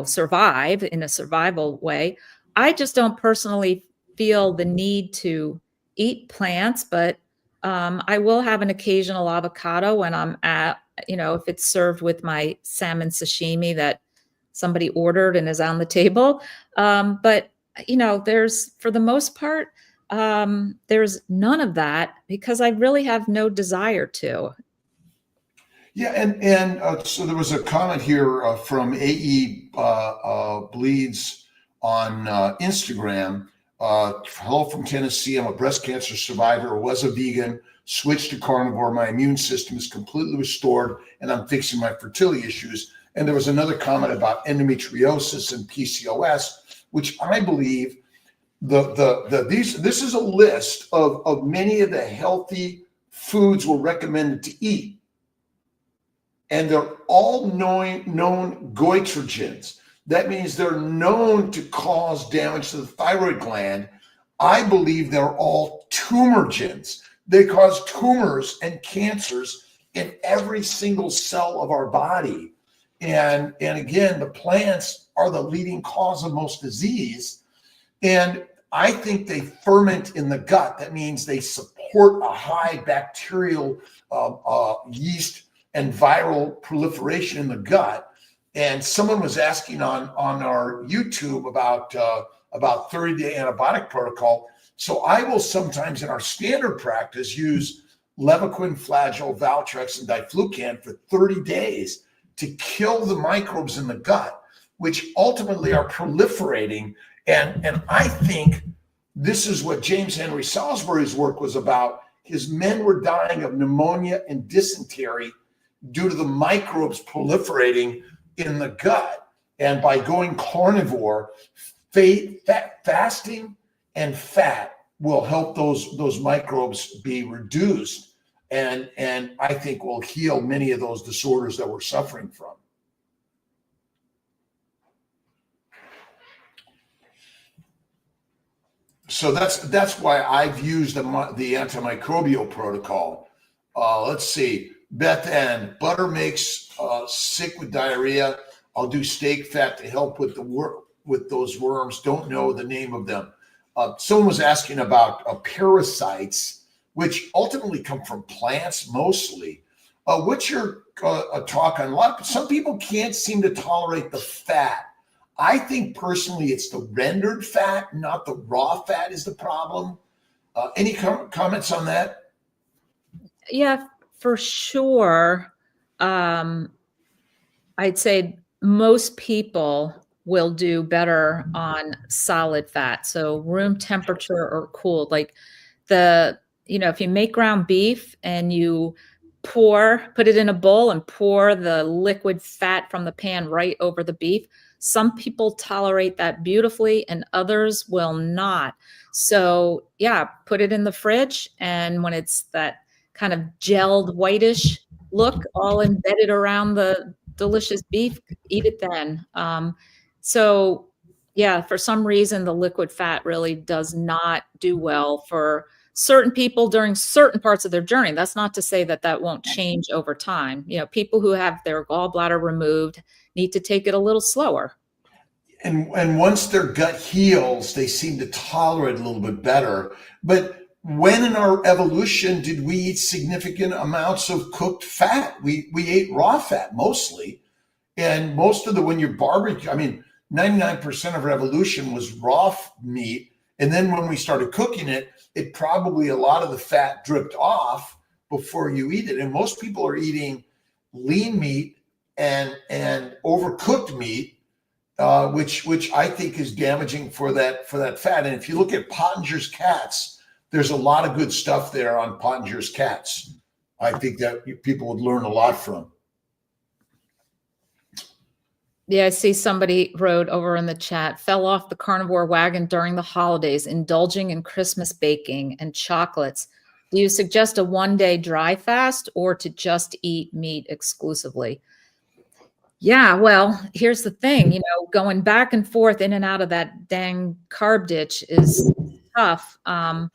Speaker 2: survive in a survival way. I just don't personally feel the need to eat plants, but I will have an occasional avocado when I'm at, if it's served with my salmon sashimi that somebody ordered and is on the table. But there's, for the most part, there's none of that because I really have no desire to.
Speaker 1: Yeah, and so there was a comment here from AE Bleeds on Instagram. Hello from Tennessee. I'm a breast cancer survivor, was a vegan, switched to carnivore. My immune system is completely restored, and I'm fixing my fertility issues. And there was another comment about endometriosis and PCOS, which I believe this is a list of many of the healthy foods we're recommended to eat. And they're all known goitrogens. That means they're known to cause damage to the thyroid gland. I believe they're all tumorgens. They cause tumors and cancers in every single cell of our body. And again, the plants are the leading cause of most disease. And I think they ferment in the gut. That means they support a high bacterial yeast and viral proliferation in the gut. And someone was asking on our YouTube about 30-day antibiotic protocol. So I will sometimes in our standard practice use Levaquin, Flagyl, Valtrex, and Diflucan for 30 days to kill the microbes in the gut, which ultimately are proliferating. And I think this is what James Henry Salisbury's work was about. His men were dying of pneumonia and dysentery due to the microbes proliferating in the gut. And by going carnivore, fasting and fat will help those microbes be reduced. And I think will heal many of those disorders that we're suffering from. So that's why I've used the antimicrobial protocol. Let's see. Beth Ann, butter makes sick with diarrhea. I'll do steak fat to help with those worms. Don't know the name of them. Someone was asking about parasites, which ultimately come from plants mostly. What's your talk on some people can't seem to tolerate the fat. I think personally it's the rendered fat, not the raw fat is the problem. Any comments on that?
Speaker 2: Yeah, for sure. I'd say most people will do better on solid fat. So room temperature or cooled, like if you make ground beef and you put it in a bowl and pour the liquid fat from the pan right over the beef, some people tolerate that beautifully and others will not. So yeah, put it in the fridge. And when it's that kind of gelled whitish look all embedded around the delicious beef, eat it then. So yeah, for some reason, the liquid fat really does not do well for certain people during certain parts of their journey. That's not to say that won't change over time. People who have their gallbladder removed need to take it a little slower.
Speaker 1: And once their gut heals, they seem to tolerate it a little bit better. But when in our evolution did we eat significant amounts of cooked fat? We ate raw fat mostly. And most of when you barbecue, 99% of our evolution was raw meat. And then when we started cooking it, it probably a lot of the fat dripped off before you eat it. And most people are eating lean meat and overcooked meat, which I think is damaging for that fat. And if you look at Pottinger's cats, there's a lot of good stuff there on Pottinger's cats. I think that people would learn a lot from.
Speaker 2: Yeah, I see somebody wrote over in the chat, fell off the carnivore wagon during the holidays, indulging in Christmas baking and chocolates. Do you suggest a one-day dry fast or to just eat meat exclusively? Yeah, well, here's the thing, going back and forth in and out of that dang carb ditch is tough. I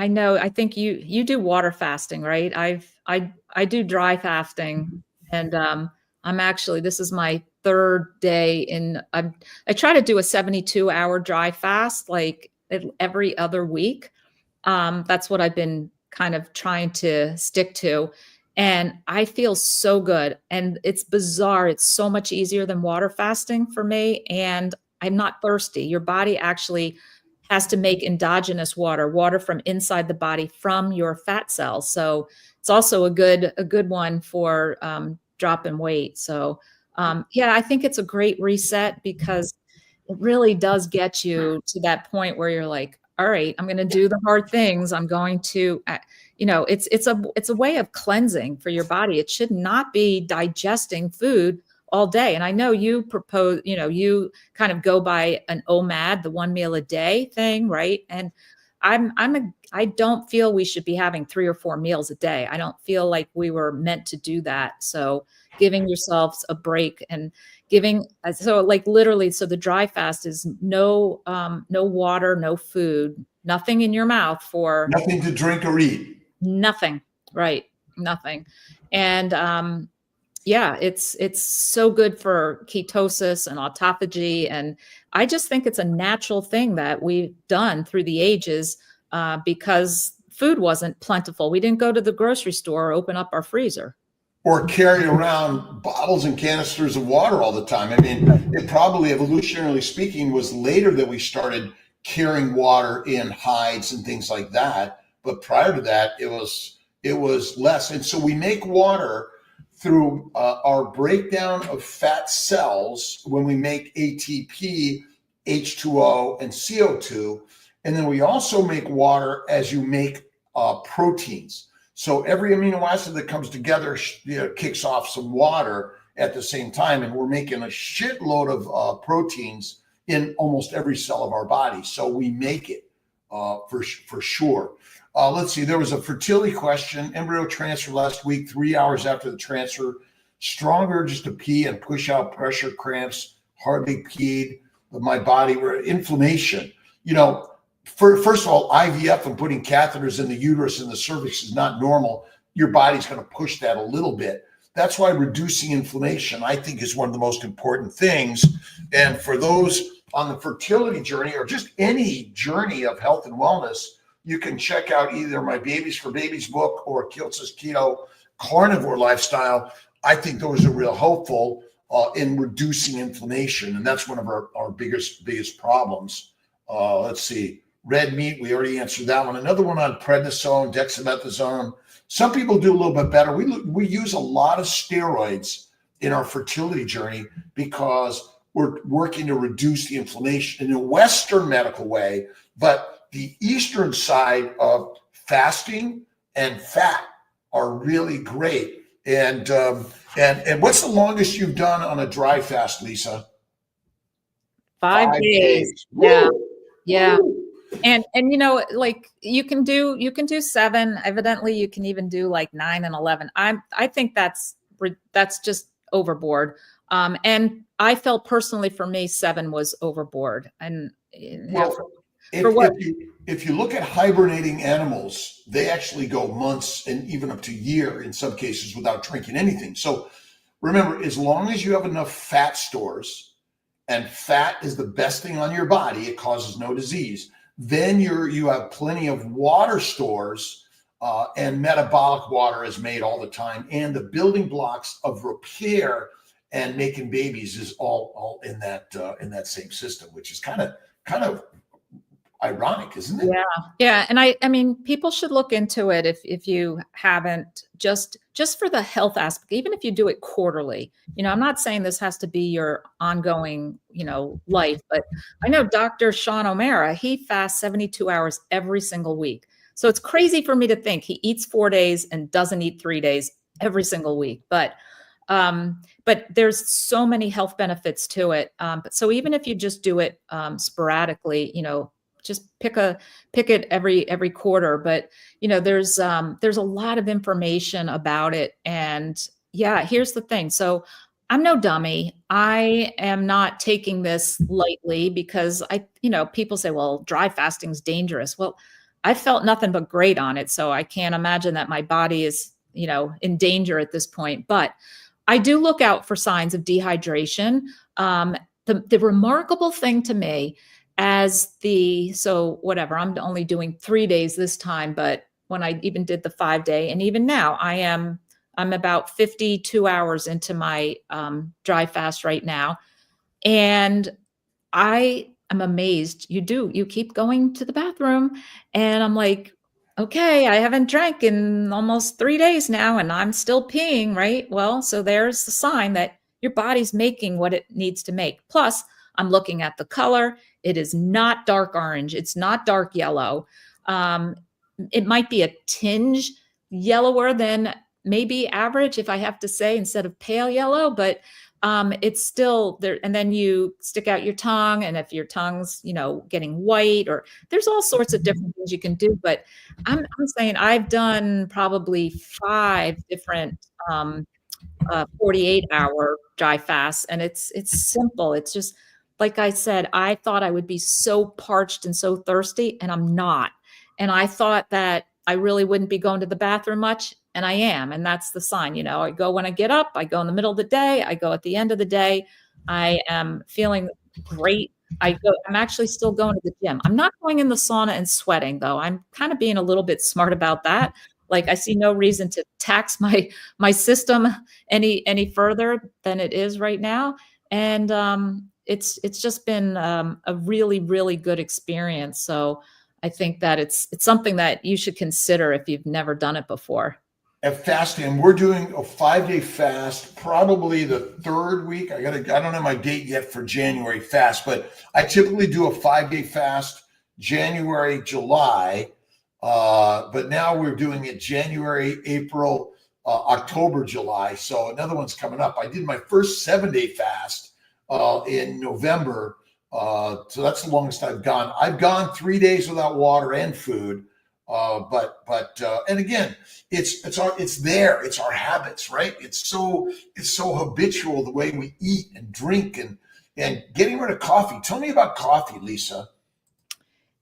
Speaker 2: know, I think you do water fasting, right? I do dry fasting, and I'm actually, this is my third day I try to do a 72-hour dry fast like every other week. That's what I've been kind of trying to stick to. And I feel so good. And it's bizarre. It's so much easier than water fasting for me. And I'm not thirsty. Your body actually has to make endogenous water from inside the body from your fat cells. So it's also a good one for dropping weight. So yeah, I think it's a great reset because it really does get you to that point where you're like, all right, I'm going to do the hard things. I'm going to, it's a way of cleansing for your body. It should not be digesting food all day. And I know you propose, you kind of go by an OMAD, the 1 meal a day thing, right? And I don't feel we should be having 3 or 4 meals a day. I don't feel like we were meant to do that. So giving yourselves a break and so the dry fast is no water, no food, nothing in your mouth for
Speaker 1: nothing to drink or eat.
Speaker 2: Nothing, right? Nothing. And yeah, it's so good for ketosis and autophagy. And I just think it's a natural thing that we've done through the ages because food wasn't plentiful. We didn't go to the grocery store or open up our freezer.
Speaker 1: Or carry around bottles and canisters of water all the time. I mean, it probably, evolutionarily speaking, was later that we started carrying water in hides and things like that. But prior to that, it was less. And so we make water through our breakdown of fat cells when we make ATP, H2O, and CO2. And then we also make water as you make proteins. So every amino acid that comes together kicks off some water at the same time. And we're making a shitload of proteins in almost every cell of our body. So we make it for sure. Let's see, there was a fertility question. Embryo transfer last week, 3 hours after the transfer. Stronger just to pee and push out, pressure cramps, hardly peed. But my body, inflammation. First of all, IVF and putting catheters in the uterus and the cervix is not normal. Your body's going to push that a little bit. That's why reducing inflammation, I think, is one of the most important things. And for those on the fertility journey or just any journey of health and wellness, you can check out either my Babies for Babies book or Kiltz's Keto Carnivore Lifestyle. I think those are real helpful in reducing inflammation. And that's one of our biggest problems. Let's see. Red meat, we already answered that one. Another one on prednisone, dexamethasone. Some people do a little bit better. We use a lot of steroids in our fertility journey because we're working to reduce the inflammation in a Western medical way. But the Eastern side of fasting and fat are really great. And what's the longest you've done on a dry fast, Lisa?
Speaker 2: 5 days. Yeah. Yeah. And you can do 7. Evidently you can even do like 9 and 11. I think that's just overboard. And I felt personally for me 7 was overboard. And
Speaker 1: if you look at hibernating animals, they actually go months and even up to a year in some cases without drinking anything. So remember, as long as you have enough fat stores, and fat is the best thing on your body, it causes no disease, then you have plenty of water stores, and metabolic water is made all the time. And the building blocks of repair and making babies is all in that same system, which is kind of ironic, isn't it?
Speaker 2: Yeah. Yeah. And I mean, people should look into it if you haven't, just for the health aspect, even if you do it quarterly. I'm not saying this has to be your ongoing, life, but I know Dr. Sean O'Mara, he fasts 72 hours every single week. So it's crazy for me to think he eats 4 days and doesn't eat 3 days every single week. But there's so many health benefits to it. But so even if you just do it sporadically, just pick it every quarter. But there's a lot of information about it. And yeah, here's the thing. So I'm no dummy. I am not taking this lightly because people say, well, dry fasting is dangerous. Well, I felt nothing but great on it. So I can't imagine that my body is, in danger at this point. But I do look out for signs of dehydration. The remarkable thing to me so whatever, I'm only doing 3 days this time, but when I even did the 5-day, and even now I'm about 52 hours into my dry fast right now. And I am amazed. You keep going to the bathroom, and I'm like, okay, I haven't drank in almost 3 days now, and I'm still peeing, right? Well, so there's the sign that your body's making what it needs to make. Plus, I'm looking at the color. It is not dark orange. It's not dark yellow. It might be a tinge yellower than maybe average, if I have to say, instead of pale yellow, but it's still there. And then you stick out your tongue, and if your tongue's, getting white, or there's all sorts of different things you can do. But I'm saying I've done probably 5 different 48-hour dry fasts, and it's simple. It's just, like I said, I thought I would be so parched and so thirsty, and I'm not. And I thought that I really wouldn't be going to the bathroom much, and I am. And that's the sign. I go when I get up, I go in the middle of the day, I go at the end of the day. I am feeling great. I'm actually still going to the gym. I'm not going in the sauna and sweating, though. I'm kind of being a little bit smart about that. Like, I see no reason to tax my system any further than it is right now. And it's just been a really, really good experience. So I think that it's something that you should consider if you've never done it before.
Speaker 1: At fasting, we're doing a 5-day fast, probably the 3rd week. I don't have my date yet for January fast, but I typically do a 5-day fast, January, July. But now we're doing it January, April, October, July. So another one's coming up. I did my first 7-day fast in November. So that's the longest I've gone. I've gone 3 days without water and food. And again, it's there. It's our habits, right? It's so habitual, the way we eat and drink and getting rid of coffee. Tell me about coffee, Lisa.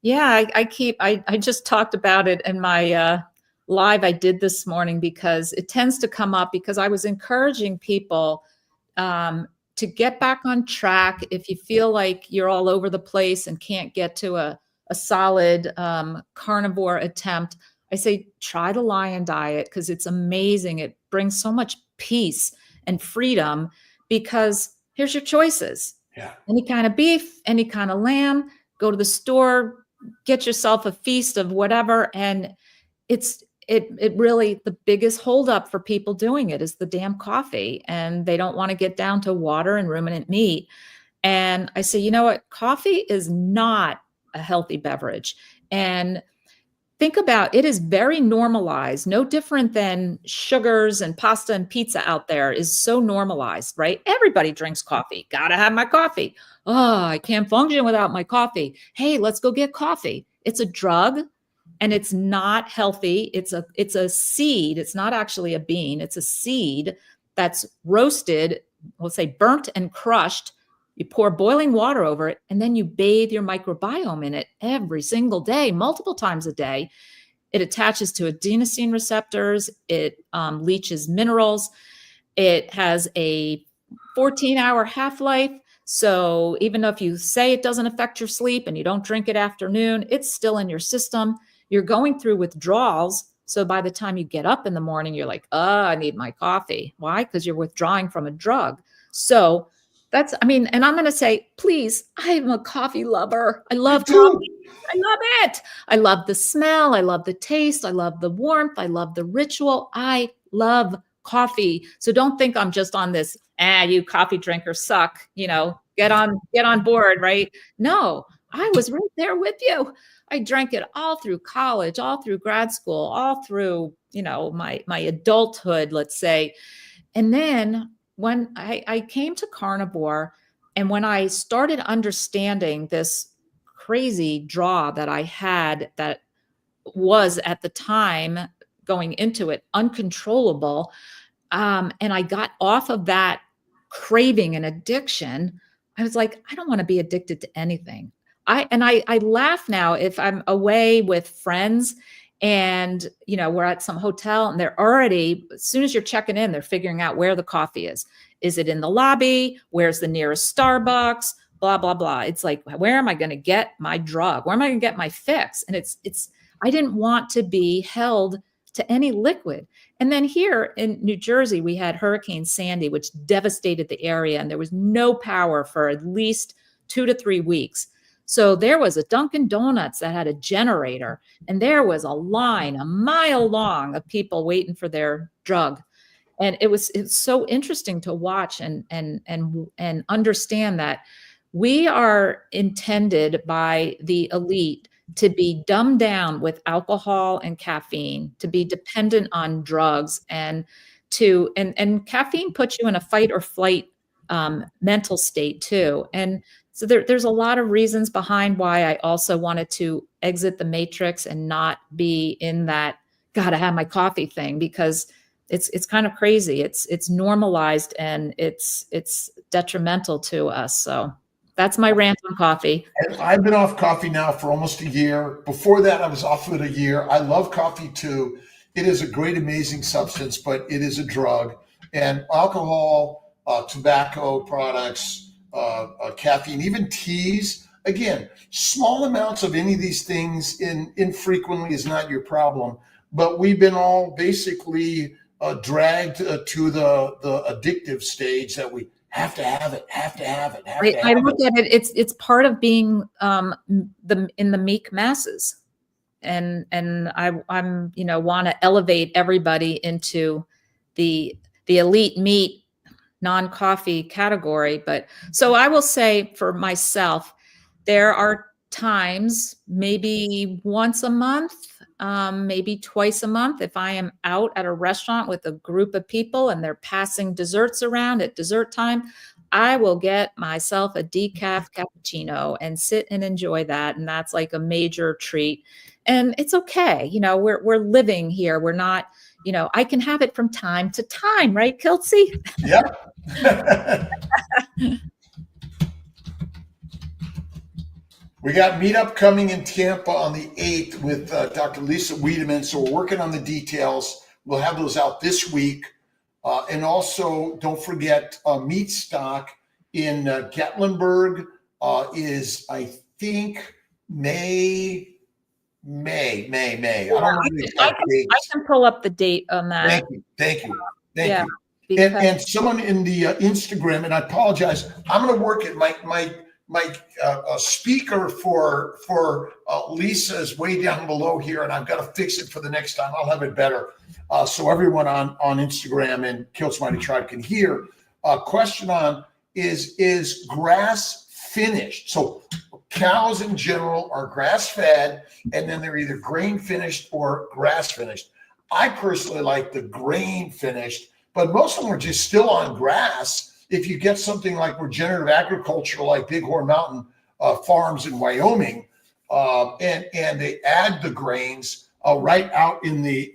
Speaker 2: Yeah, I just talked about it in my live I did this morning, because it tends to come up, because I was encouraging people to get back on track. If you feel like you're all over the place and can't get to a solid carnivore attempt, I say try the Lion diet, because it's amazing. It brings so much peace and freedom, because here's your choices.
Speaker 1: Yeah.
Speaker 2: Any kind of beef, any kind of lamb, go to the store, get yourself a feast of whatever. And it really, the biggest holdup for people doing it is the damn coffee, and they don't want to get down to water and ruminant meat. And I say, you know what? Coffee is not a healthy beverage. And think about it, is very normalized, no different than sugars and pasta and pizza out there is so normalized, right? Everybody drinks coffee. Gotta have my coffee. Oh, I can't function without my coffee. Hey, let's go get coffee. It's a drug, and it's not healthy. It's a seed. It's not actually a bean. It's a seed that's roasted, let's say burnt and crushed. You pour boiling water over it, and then you bathe your microbiome in it every single day, multiple times a day. It attaches to adenosine receptors. It leaches minerals. It has a 14-hour half-life. So even though if you say it doesn't affect your sleep and you don't drink it afternoon, it's still in your system. You're going through withdrawals. So by the time you get up in the morning, you're like, oh, I need my coffee. Why? Because you're withdrawing from a drug. So that's, I mean, and I'm going to say, please, I'm a coffee lover. I
Speaker 1: Me
Speaker 2: love
Speaker 1: too.
Speaker 2: coffee. I love it. I love the smell. I love the taste. I love the warmth. I love the ritual. I love coffee. So don't think I'm just on this, you coffee drinkers suck, get on board, right? No, I was right there with you. I drank it all through college, all through grad school, all through, my adulthood, let's say. And then when I came to Carnivore, and when I started understanding this crazy draw that I had, that was at the time going into it uncontrollable, and I got off of that craving and addiction, I was like, I don't want to be addicted to anything. I laugh now if I'm away with friends and we're at some hotel and they're already, as soon as you're checking in, they're figuring out where the coffee is. Is it in the lobby? Where's the nearest Starbucks? Blah, blah, blah. It's like, where am I going to get my drug? Where am I going to get my fix? And I didn't want to be held to any liquid. And then here in New Jersey, we had Hurricane Sandy, which devastated the area, and there was no power for at least 2 to 3 weeks. So there was a Dunkin' Donuts that had a generator, and there was a line a mile long of people waiting for their drug. And it's so interesting to watch and understand that we are intended by the elite to be dumbed down with alcohol and caffeine, to be dependent on drugs, and caffeine puts you in a fight or flight mental state too. And so there's a lot of reasons behind why I also wanted to exit the matrix and not be in that gotta have my coffee thing, because it's kind of crazy. It's normalized and it's detrimental to us. So that's my rant on coffee.
Speaker 1: And I've been off coffee now for almost a year. Before that, I was off it a year. I love coffee too. It is a great, amazing substance, but it is a drug. And alcohol, tobacco products, caffeine, even teas. Again, small amounts of any of these things infrequently is not your problem. But we've been all basically dragged to the addictive stage that we have to have it, have to have it, have to have
Speaker 2: I look
Speaker 1: it.
Speaker 2: at it, it's part of being in the meek masses. And I'm want to elevate everybody into the elite meat non-coffee category. But so I will say for myself, there are times, maybe once a month, maybe twice a month, if I am out at a restaurant with a group of people and they're passing desserts around at dessert time, I will get myself a decaf cappuccino and sit and enjoy that. And that's like a major treat. And it's okay. We're living here. We're not, I can have it from time to time, right, Kiltzy?
Speaker 1: Yep. We got meetup coming in Tampa on the 8th with Dr. Lisa Wiedemann. So we're working on the details. We'll have those out this week. And also, don't forget, Meat Stock in Gatlinburg is, I think, May. I don't know the exact dates.
Speaker 2: I can pull up the date on that.
Speaker 1: Thank you. And someone in the Instagram, and I apologize, I'm going to work it. My speaker for Lisa is way down below here, and I've got to fix it for the next time. I'll have it better. So everyone on Instagram and Kiltz Mighty Tribe can hear. Question on is grass finished? So cows in general are grass fed, and then they're either grain finished or grass finished. I personally like the grain finished, but most of them are just still on grass. If you get something like regenerative agriculture, like Bighorn Mountain Farms in Wyoming, and they add the grains right out in the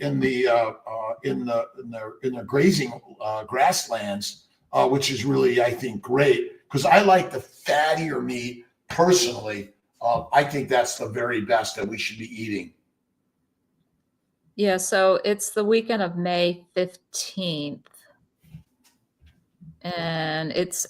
Speaker 1: grazing grasslands, which is really, I think, great, because I like the fattier meat personally. I think that's the very best that we should be eating.
Speaker 2: Yeah, so it's the weekend of May 15th. And it's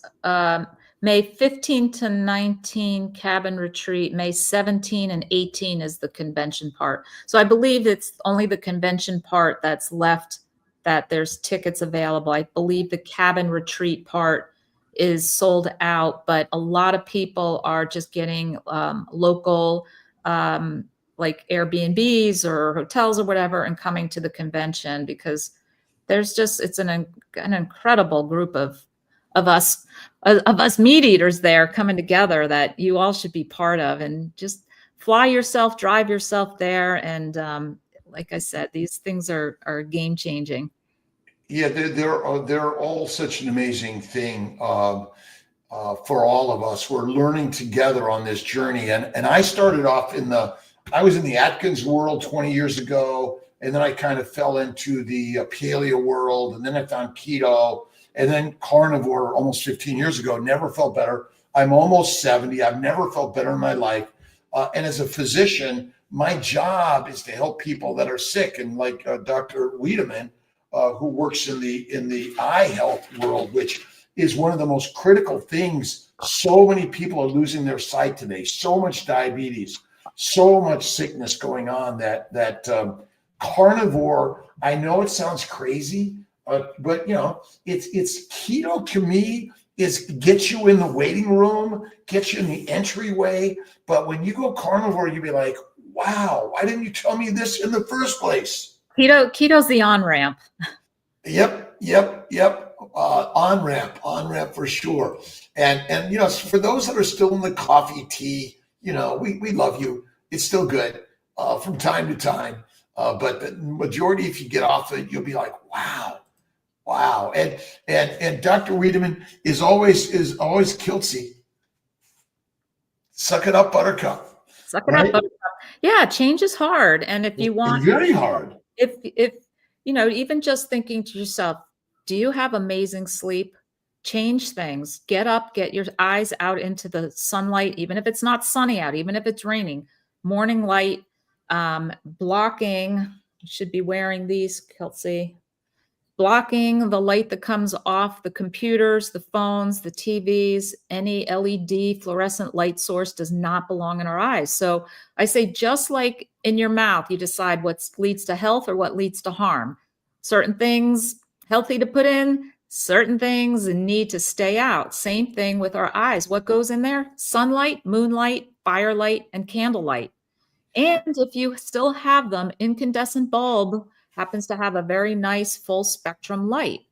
Speaker 2: May 15 to 19 cabin retreat. May 17 and 18 is the convention part. So I believe it's only the convention part that's left, that there's tickets available. I believe the cabin retreat part is sold out, but a lot of people are just getting local, like Airbnbs or hotels or whatever, and coming to the convention because it's an incredible group of us meat eaters there coming together that you all should be part of, and just fly yourself, drive yourself there. And like I said, these things are game changing.
Speaker 1: Yeah, they're all such an amazing thing for all of us. We're learning together on this journey. And I started off I was in the Atkins world 20 years ago, and then I kind of fell into the paleo world, and then I found keto, and then carnivore almost 15 years ago. Never felt better. I'm almost 70. I've never felt better in my life. And as a physician, my job is to help people that are sick. And like Dr. Wiedemann, who works in the eye health world, which is one of the most critical things. So many people are losing their sight today. So much diabetes, so much sickness going on that carnivore. I know it sounds crazy, but it's keto to me. Is get you in the waiting room, get you in the entryway. But when you go carnivore, you'd be like, wow, why didn't you tell me this in the first place?
Speaker 2: Keto's the on-ramp.
Speaker 1: Yep. On-ramp for sure. And for those that are still in the coffee, tea, we love you. It's still good from time to time. But the majority, if you get off it, you'll be like, wow. And Dr. Wiedemann is always Kiltzy. Suck it up, buttercup.
Speaker 2: Suck it up, buttercup. Yeah, change is hard. And if you want,
Speaker 1: it's very hard.
Speaker 2: If even just thinking to yourself, do you have amazing sleep? Change things. Get up, get your eyes out into the sunlight, even if it's not sunny out, even if it's raining. Morning light, blocking. You should be wearing these, Kiltzy. Blocking the light that comes off the computers, the phones, the TVs, any LED fluorescent light source does not belong in our eyes. So I say, just like in your mouth, you decide what leads to health or what leads to harm. Certain things healthy to put in, certain things need to stay out. Same thing with our eyes. What goes in there? Sunlight, moonlight, firelight, and candlelight. And if you still have them, incandescent bulb happens to have a very nice full spectrum light,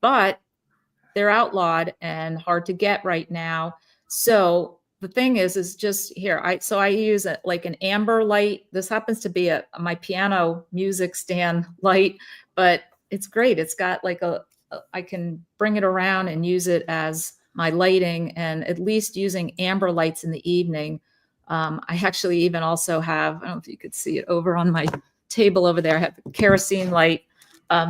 Speaker 2: but they're outlawed and hard to get right now. So the thing is just here. I use like an amber light. This happens to be my piano music stand light, but it's great. It's got like I can bring it around and use it as my lighting, and at least using amber lights in the evening. I actually even also have, I don't know if you could see it over on my table over there. I have a kerosene light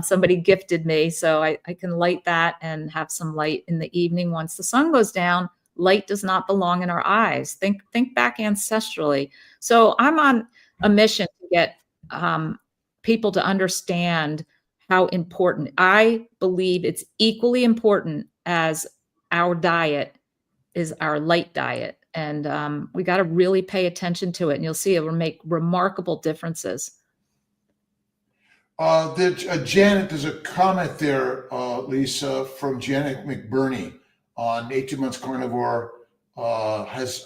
Speaker 2: somebody gifted me, so I can light that and have some light in the evening. Once the sun goes down, light does not belong in our eyes. Think back ancestrally. So I'm on a mission to get people to understand how important. I believe it's equally important as our diet is our light diet. And we got to really pay attention to it, and you'll see it will make remarkable differences.
Speaker 1: Janet, there's a comment there, Lisa, from Janet McBurney on 18 Months Carnivore, has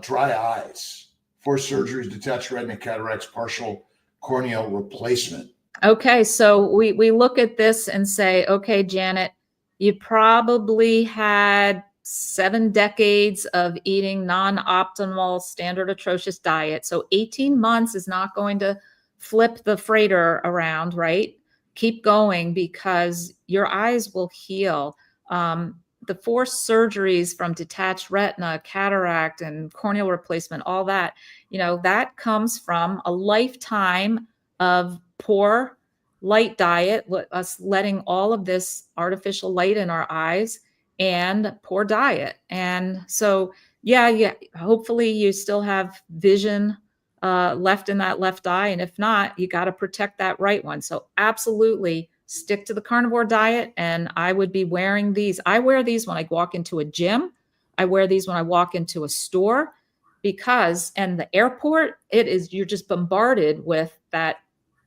Speaker 1: dry eyes, 4 surgeries, detached retina, cataracts, partial corneal replacement.
Speaker 2: Okay, so we look at this and say, okay, Janet, you probably had 7 decades of eating non-optimal, standard atrocious diet. So 18 months is not going to flip the freighter around, right? Keep going, because your eyes will heal. The 4 surgeries from detached retina, cataract, and corneal replacement, all that, that comes from a lifetime of poor light diet, us letting all of this artificial light in our eyes, and poor diet. And so, yeah, hopefully you still have vision left in that left eye. And if not, you got to protect that right one. So absolutely stick to the carnivore diet. And I would be wearing these. I wear these when I walk into a gym. I wear these when I walk into a store, and the airport, you're just bombarded with that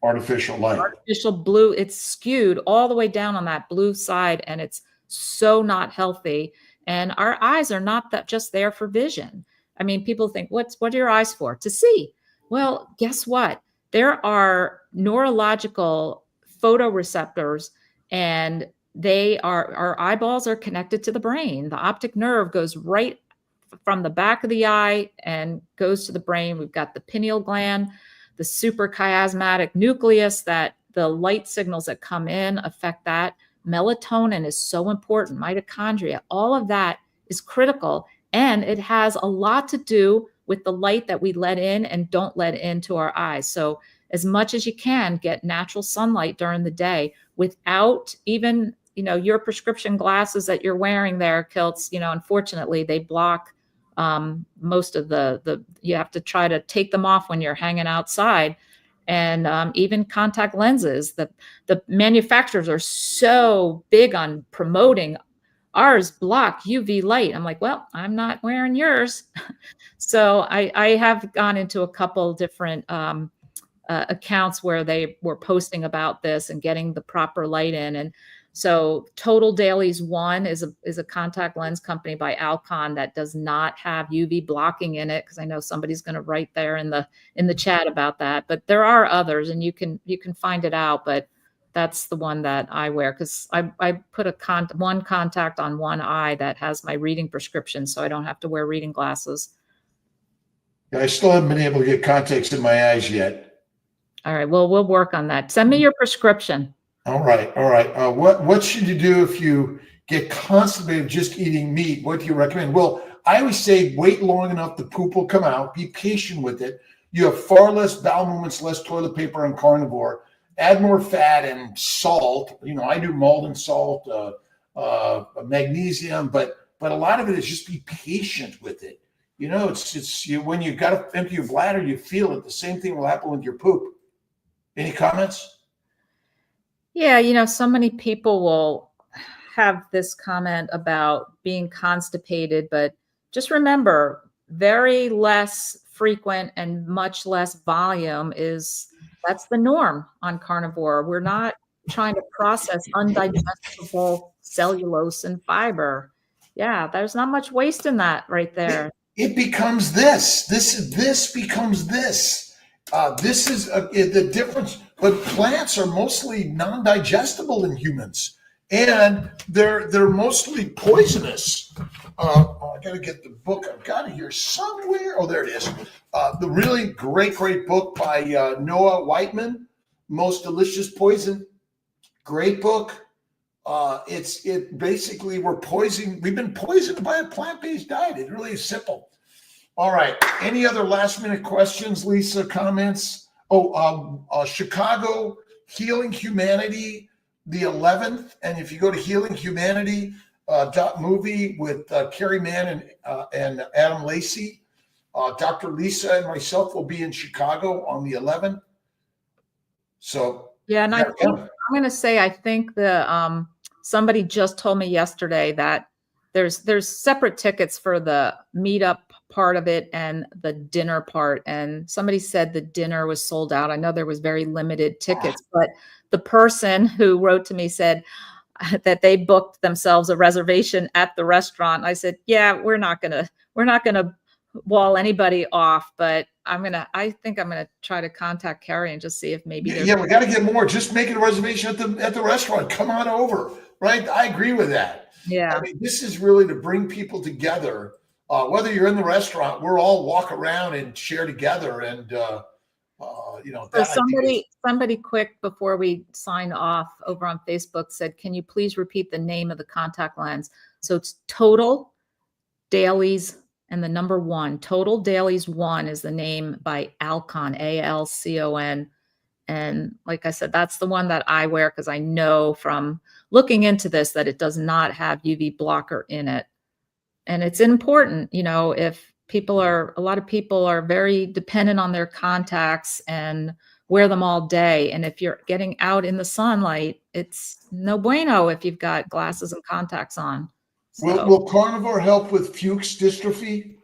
Speaker 1: artificial light,
Speaker 2: artificial blue. It's skewed all the way down on that blue side, and it's so not healthy. And our eyes are not that just there for vision. I mean, people think, what are your eyes for? To see. Well, guess what? There are neurological photoreceptors, and our eyeballs are connected to the brain. The optic nerve goes right from the back of the eye and goes to the brain. We've got the pineal gland, the suprachiasmatic nucleus, that the light signals that come in affect that. Melatonin is so important, mitochondria, all of that is critical. And it has a lot to do with the light that we let in and don't let into our eyes. So as much as you can, get natural sunlight during the day without even, your prescription glasses that you're wearing there, Kiltz, unfortunately, they block most of you have to try to take them off when you're hanging outside. And even contact lenses, the manufacturers are so big on promoting ours block UV light. I'm like, well, I'm not wearing yours. So I have gone into a couple different accounts where they were posting about this and getting the proper light in. And so Total Dailies One is a contact lens company by Alcon that does not have UV blocking in it, because I know somebody's going to write there in the chat about that. But there are others, and you can find it out. But that's the one that I wear, because I put one contact on one eye that has my reading prescription, so I don't have to wear reading glasses.
Speaker 1: Yeah, I still haven't been able to get contacts in my eyes yet.
Speaker 2: All right, well, we'll work on that. Send me your prescription.
Speaker 1: All right. What should you do if you get constipated just eating meat? What do you recommend? Well, I always say wait long enough, the poop will come out. Be patient with it. You have far less bowel movements, less toilet paper on carnivore. Add more fat and salt. I do malt and salt, magnesium, but a lot of it is just be patient with it. It's when you've got to empty your bladder, you feel it. The same thing will happen with your poop. Any comments?
Speaker 2: Yeah, so many people will have this comment about being constipated, but just remember, very less frequent and much less volume that's the norm on carnivore. We're not trying to process undigestible cellulose and fiber. Yeah, there's not much waste in that right there.
Speaker 1: It becomes this. This becomes this. This is the difference. But plants are mostly non-digestible in humans, and they're mostly poisonous. I got to get the book. I've got it here somewhere. Oh, there it is. The really great book by Noah Whiteman, Most Delicious Poison. Great book. It basically we've been poisoned by a plant-based diet. It really is simple. All right. Any other last-minute questions, Lisa? Comments? Chicago Healing Humanity, the 11th. And if you go to Healing Humanity movie with Carrie Mann and Adam Lacey, Dr. Lisa and myself will be in Chicago on the 11th. So
Speaker 2: yeah, and I think somebody just told me yesterday that there's separate tickets for the meetup part of it and the dinner part. And somebody said the dinner was sold out. I know there was very limited tickets, but the person who wrote to me said that they booked themselves a reservation at the restaurant. I said, yeah, we're not gonna wall anybody off, but I think I'm gonna try to contact Carrie and just see if maybe
Speaker 1: we got to get more. Just make a reservation at the restaurant. Come on over. Right. I agree with that.
Speaker 2: Yeah.
Speaker 1: I mean, this is really to bring people together. Whether you're in the restaurant, we're all walk around and share together. And,
Speaker 2: So somebody quick before we sign off over on Facebook said, can you please repeat the name of the contact lens? So it's Total Dailies and the number 1. Total Dailies 1 is the name by Alcon, Alcon. And like I said, that's the one that I wear because I know from looking into this that it does not have UV blocker in it. And it's important, if a lot of people are very dependent on their contacts and wear them all day. And if you're getting out in the sunlight, it's no bueno if you've got glasses and contacts on. So,
Speaker 1: will carnivore help with Fuchs dystrophy?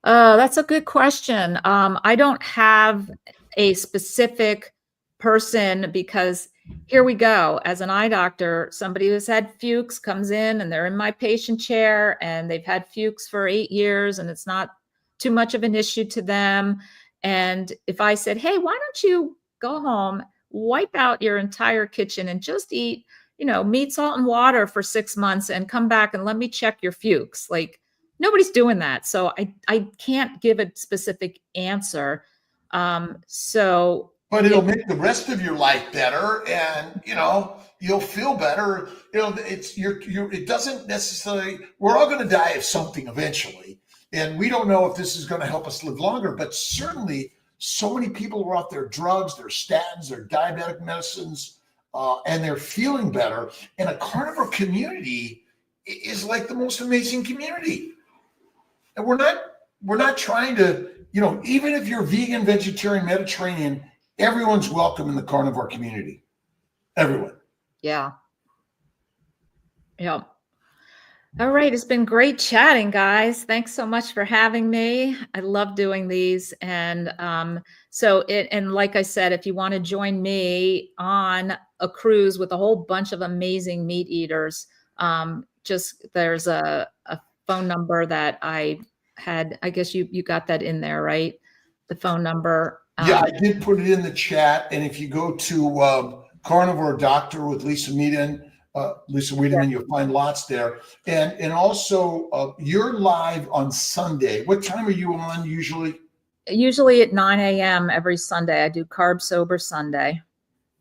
Speaker 2: That's a good question. I don't have a specific person because here we go. As an eye doctor, somebody who's had Fuchs comes in and they're in my patient chair and they've had Fuchs for 8 years and it's not too much of an issue to them. And if I said, hey, why don't you go home, wipe out your entire kitchen and just eat, meat, salt, and water for 6 months and come back and let me check your Fuchs. Like, nobody's doing that. So I can't give a specific answer.
Speaker 1: But it'll make the rest of your life better, and you'll feel better. It doesn't necessarily. We're all going to die of something eventually, and we don't know if this is going to help us live longer. But certainly, so many people are off their drugs, their statins, their diabetic medicines, and they're feeling better. And a carnivore community is like the most amazing community. And we're not trying to, even if you're vegan, vegetarian, Mediterranean, everyone's welcome in the carnivore community. Everyone.
Speaker 2: Yeah. Yeah. All right. It's been great chatting, guys. Thanks so much for having me. I love doing these. And and like I said, if you want to join me on a cruise with a whole bunch of amazing meat eaters, there's a phone number that I had. I guess you got that in there, right? The phone number.
Speaker 1: Yeah, I did put it in the chat. And if you go to Carnivore Doctor with Lisa Wiedemann, you'll find lots there. And also, you're live on Sunday. What time are you on usually?
Speaker 2: Usually at 9 a.m. every Sunday. I do Carb Sober Sunday.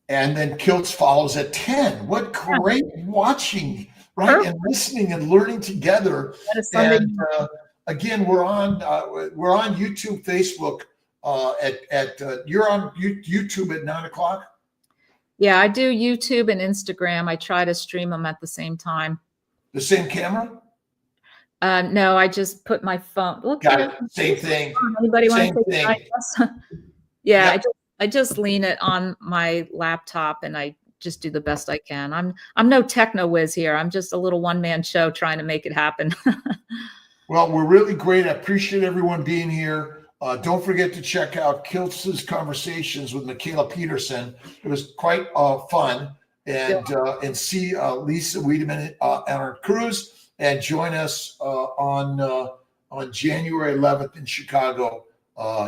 Speaker 1: And then Kiltz follows at 10. What great watching, right? Perfect. And listening and learning together. And again, we're on YouTube, Facebook. You're on YouTube at 9 o'clock.
Speaker 2: Yeah, I do YouTube and Instagram. I try to stream them at the same time.
Speaker 1: The same camera?
Speaker 2: No, I just put my phone. Look,
Speaker 1: got it. Same thing.
Speaker 2: Anybody want to say? Yeah, yep. I just lean it on my laptop and I just do the best I can. I'm no techno whiz here. I'm just a little one-man show trying to make it happen.
Speaker 1: Well, we're really great. I appreciate everyone being here. Don't forget to check out Kiltz's conversations with Michaela Peterson. It was quite fun. And see Lisa Wiedemann on our cruise, and join us on January 11th in Chicago,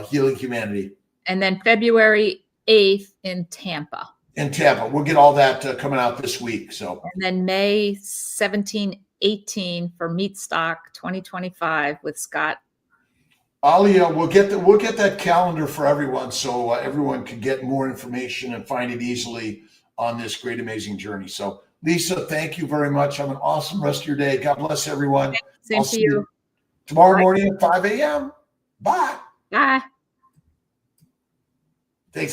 Speaker 1: Healing Humanity.
Speaker 2: And then February 8th in Tampa.
Speaker 1: We'll get all that coming out this week. So. And
Speaker 2: then May 17, 18 for Meat Stock 2025 with Scott.
Speaker 1: Alia, we'll get that calendar for everyone, so everyone can get more information and find it easily on this great, amazing journey. So, Lisa, thank you very much. Have an awesome rest of your day. God bless everyone.
Speaker 2: Same to you.
Speaker 1: Tomorrow morning at 5 a.m. Bye.